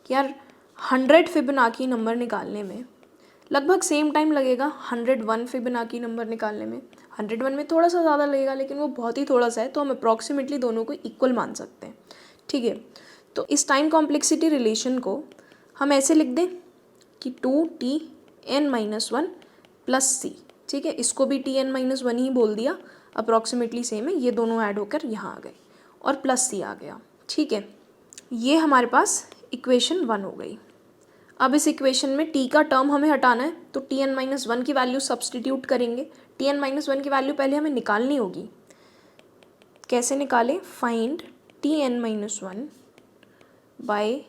यार 100 फिबोनाची नंबर निकालने में लगभग सेम टाइम लगेगा 101 फिबोनाची नंबर निकालने में। 101 में थोड़ा सा ज़्यादा लगेगा, लेकिन वो बहुत ही थोड़ा सा है, तो हम अप्रॉक्सीमेटली दोनों को इक्वल मान सकते हैं, ठीक है। तो इस टाइम कॉम्प्लेक्सिटी रिलेशन को हम ऐसे लिख दें कि 2Tn-1 प्लस सी, ठीक है। इसको भी Tn-1 ही बोल दिया, अप्रॉक्सीमेटली सेम है, ये दोनों ऐड होकर यहाँ आ गए और प्लस सी आ गया, ठीक है। ये हमारे पास इक्वेशन 1 हो गई। अब इस इक्वेशन में t का टर्म हमें हटाना है, तो Tn-1 की वैल्यू सब्सटीट्यूट करेंगे। Tn-1 की वैल्यू पहले हमें निकालनी होगी। कैसे निकालें? Find Tn-1 by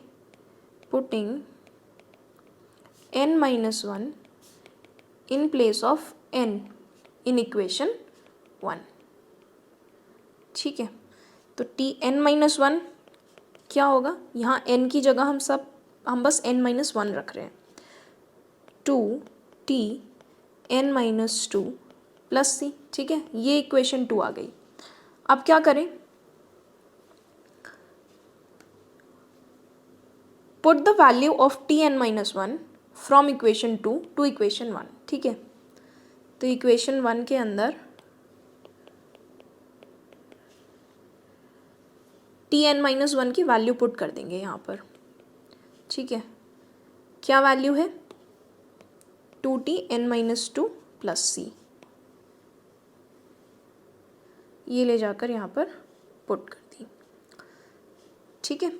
putting n-1 in place of n in equation 1, ठीक है। तो Tn-1 क्या होगा? यहाँ n की जगह हम बस n-1 रख रहे हैं। 2Tn-2 प्लस सी, ठीक है। ये इक्वेशन 2 आ गई। अब क्या करें? Put the value of Tn-1 from equation 2 to equation 1, ठीक है। तो इक्वेशन 1 के अंदर Tn-1 की वैल्यू पुट कर देंगे यहाँ पर, ठीक है। क्या वैल्यू है? 2Tn-2 प्लस सी, ये ले जाकर यहाँ पर पुट कर दी, ठीक है।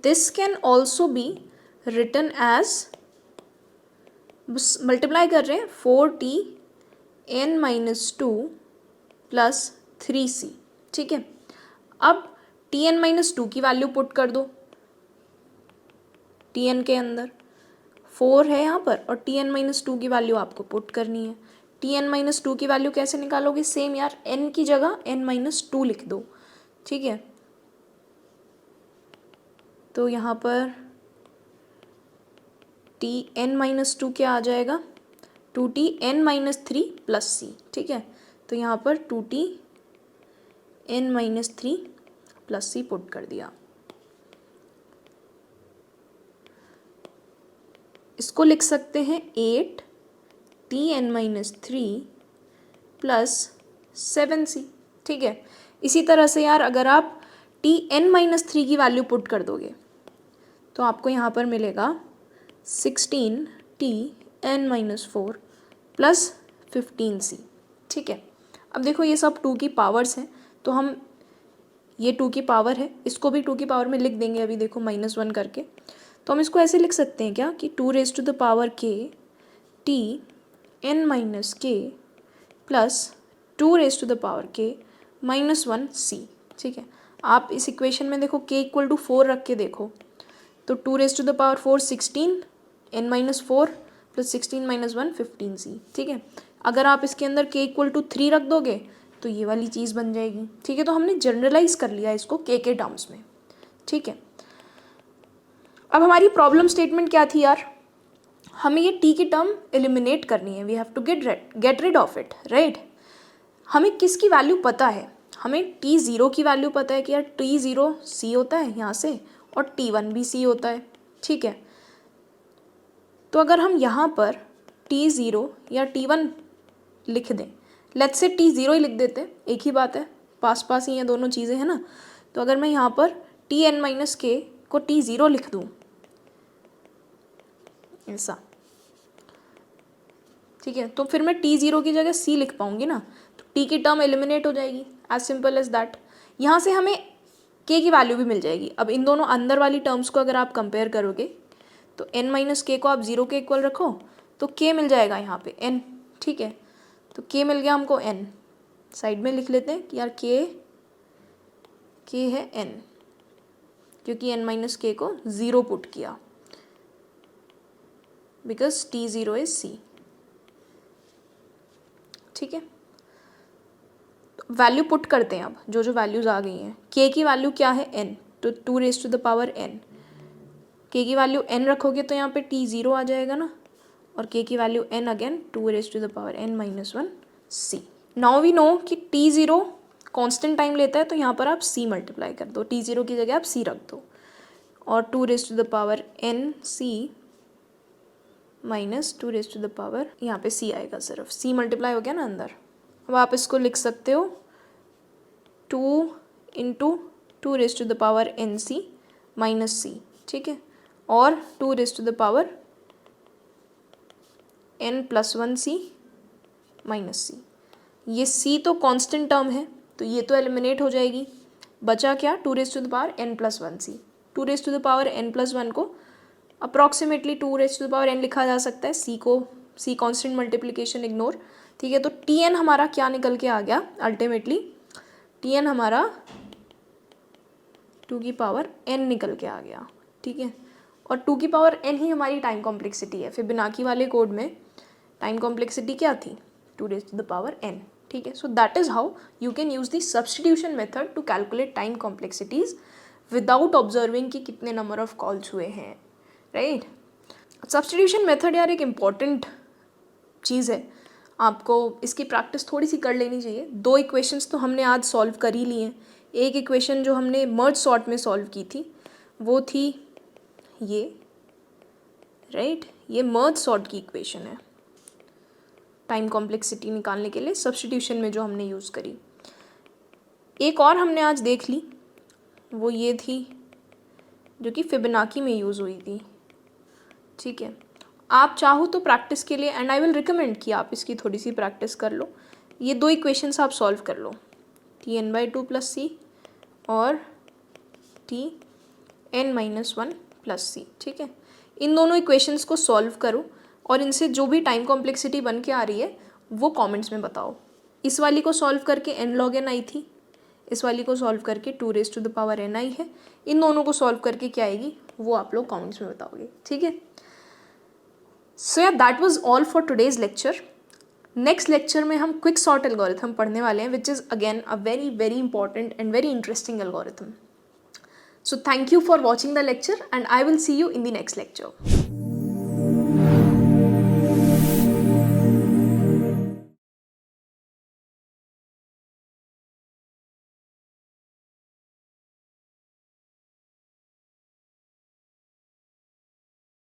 This can also be written as, multiply कर रहे हैं 4Tn-2 प्लस 3c, ठीक है। अब Tn-2 की वैल्यू पुट कर दो, Tn के अंदर 4 है यहाँ पर, और Tn-2 की वैल्यू आपको पुट करनी है। Tn-2 की वैल्यू कैसे निकालोगे? सेम यार, n की जगह n-2 लिख दो, ठीक है। तो यहाँ पर Tn-2 क्या आ जाएगा? 2Tn-3 प्लस सी, ठीक है। तो यहाँ पर 2Tn-3 प्लस सी पुट कर दिया। इसको लिख सकते हैं 8Tn-3 प्लस 7c, ठीक है। इसी तरह से यार, अगर आप Tn-3 की वैल्यू पुट कर दोगे तो आपको यहाँ पर मिलेगा 16Tn-4 प्लस 15c, ठीक है। अब देखो ये सब 2 की पावर्स हैं, तो हम ये 2 की पावर है, इसको भी 2 की पावर में लिख देंगे अभी, देखो -1 करके। तो हम इसको ऐसे लिख सकते हैं क्या कि 2 raised to the power k Tn-k plus 2 raised to the power k -1c, ठीक है। आप इस इक्वेशन में देखो k इक्वल टू 4 रख के देखो, तो 2 raised to the power 4 16, n-4 plus 16 - 1 15c, ठीक है। अगर आप इसके अंदर k इक्वल टू 3 रख दोगे तो ये वाली चीज़ बन जाएगी, ठीक है। तो हमने जनरलाइज कर लिया इसको k के टर्म्स में, ठीक है। अब हमारी प्रॉब्लम स्टेटमेंट क्या थी यार? हमें ये t की टर्म एलिमिनेट करनी है, we have to get rid of it, right. हमें किसकी वैल्यू पता है? हमें T0 की वैल्यू पता है कि यार T0 C होता है यहाँ से और T1 भी C होता है, ठीक है। तो अगर हम यहाँ पर T0 या T1 लिख दें, लेट्स से T0 ही लिख देते हैं, एक ही बात है, पास पास ही हैं दोनों चीज़ें, है ना। तो अगर मैं यहाँ पर Tn-k को T0 लिख दूँ ऐसा, ठीक है, तो फिर मैं T0 की जगह C लिख पाऊंगी ना, तो T की टर्म एलिमिनेट हो जाएगी, एज सिंपल एज दैट। यहाँ से हमें K की वैल्यू भी मिल जाएगी। अब इन दोनों अंदर वाली टर्म्स को अगर आप कंपेयर करोगे तो n-k को आप 0 के इक्वल रखो तो K मिल जाएगा यहाँ पे n, ठीक है। तो K मिल गया हमको n, साइड में लिख लेते हैं कि यार K है n, क्योंकि n-k को 0 पुट किया बिकॉज T0 इज C, ठीक है। वैल्यू पुट करते हैं अब, जो जो वैल्यूज़ आ गई हैं। K की वैल्यू क्या है n, तो 2 raise to the power n। K की वैल्यू n रखोगे तो यहाँ पे T0 आ जाएगा ना, और K की value n again 2 raise to the power n-1 C। Now we know कि T0 कांस्टेंट टाइम लेता है, तो यहाँ पर आप C मल्टीप्लाई कर दो, T0 की जगह आप C रख दो, और 2 raise to the power n C minus 2 raise to the power, यहाँ पे C आएगा, सिर्फ C मल्टीप्लाई हो गया ना अंदर। अब आप इसको लिख सकते हो 2 into 2 raise to the power NC minus C, ठीक है, और 2 raise to the power n+1C minus C। ये C तो कांस्टेंट टर्म है, तो ये तो एलिमिनेट हो जाएगी। बचा क्या, 2 raise to the power n+1C। 2 raise to the power n+1 को approximately 2 raise to the power n लिखा जा सकता है, C कांस्टेंट मल्टीप्लिकेशन इग्नोर, ठीक है। तो Tn हमारा क्या निकल के आ गया अल्टीमेटली, Tn हमारा 2 की पावर n निकल के आ गया, ठीक है। और 2 की पावर n ही हमारी टाइम कॉम्प्लेक्सिटी है। फिबोनाची वाले कोड में टाइम कॉम्प्लेक्सिटी क्या थी, 2 raise to the power n, ठीक है। So that is how you can use the substitution method to calculate time complexities without observing कि कितने नंबर ऑफ कॉल्स हुए हैं, राइट। सब्स्टिट्यूशन मेथड यार एक इम्पॉर्टेंट चीज़ है, आपको इसकी प्रैक्टिस थोड़ी सी कर लेनी चाहिए। 2 इक्वेशंस तो हमने आज सॉल्व कर ही ली हैं। एक इक्वेशन जो हमने मर्ज सॉर्ट में सॉल्व की थी वो थी ये, राइट, ये मर्ज सॉर्ट की इक्वेशन है टाइम कॉम्प्लेक्सिटी निकालने के लिए सब्स्टिट्यूशन में जो हमने यूज़ करी। एक और हमने आज देख ली, वो ये थी जो कि फिबोनाची में यूज़ हुई थी, ठीक है। आप चाहो तो प्रैक्टिस के लिए, एंड आई विल रिकमेंड कि आप इसकी थोड़ी सी प्रैक्टिस कर लो, ये 2 इक्वेशंस आप सॉल्व कर लो, Tn/2 + C और Tn-1 + C, ठीक है। इन दोनों इक्वेशंस को सॉल्व करो और इनसे जो भी टाइम कॉम्प्लेक्सिटी बन के आ रही है वो कमेंट्स में बताओ। इस वाली को सॉल्व करके n log n आई थी, इस वाली को सॉल्व करके 2 raise to the power n आई है। इन दोनों को सॉल्व करके क्या आएगी वो आप लोग कमेंट्स में बताओगे, ठीक है। सो या that was all for today's lecture. Next lecture में हम क्विक सॉर्ट एल्गोरिथम पढ़ने वाले हैं, which is again a very very important and very interesting algorithm. So thank you for watching the lecture and I will see you in the next lecture.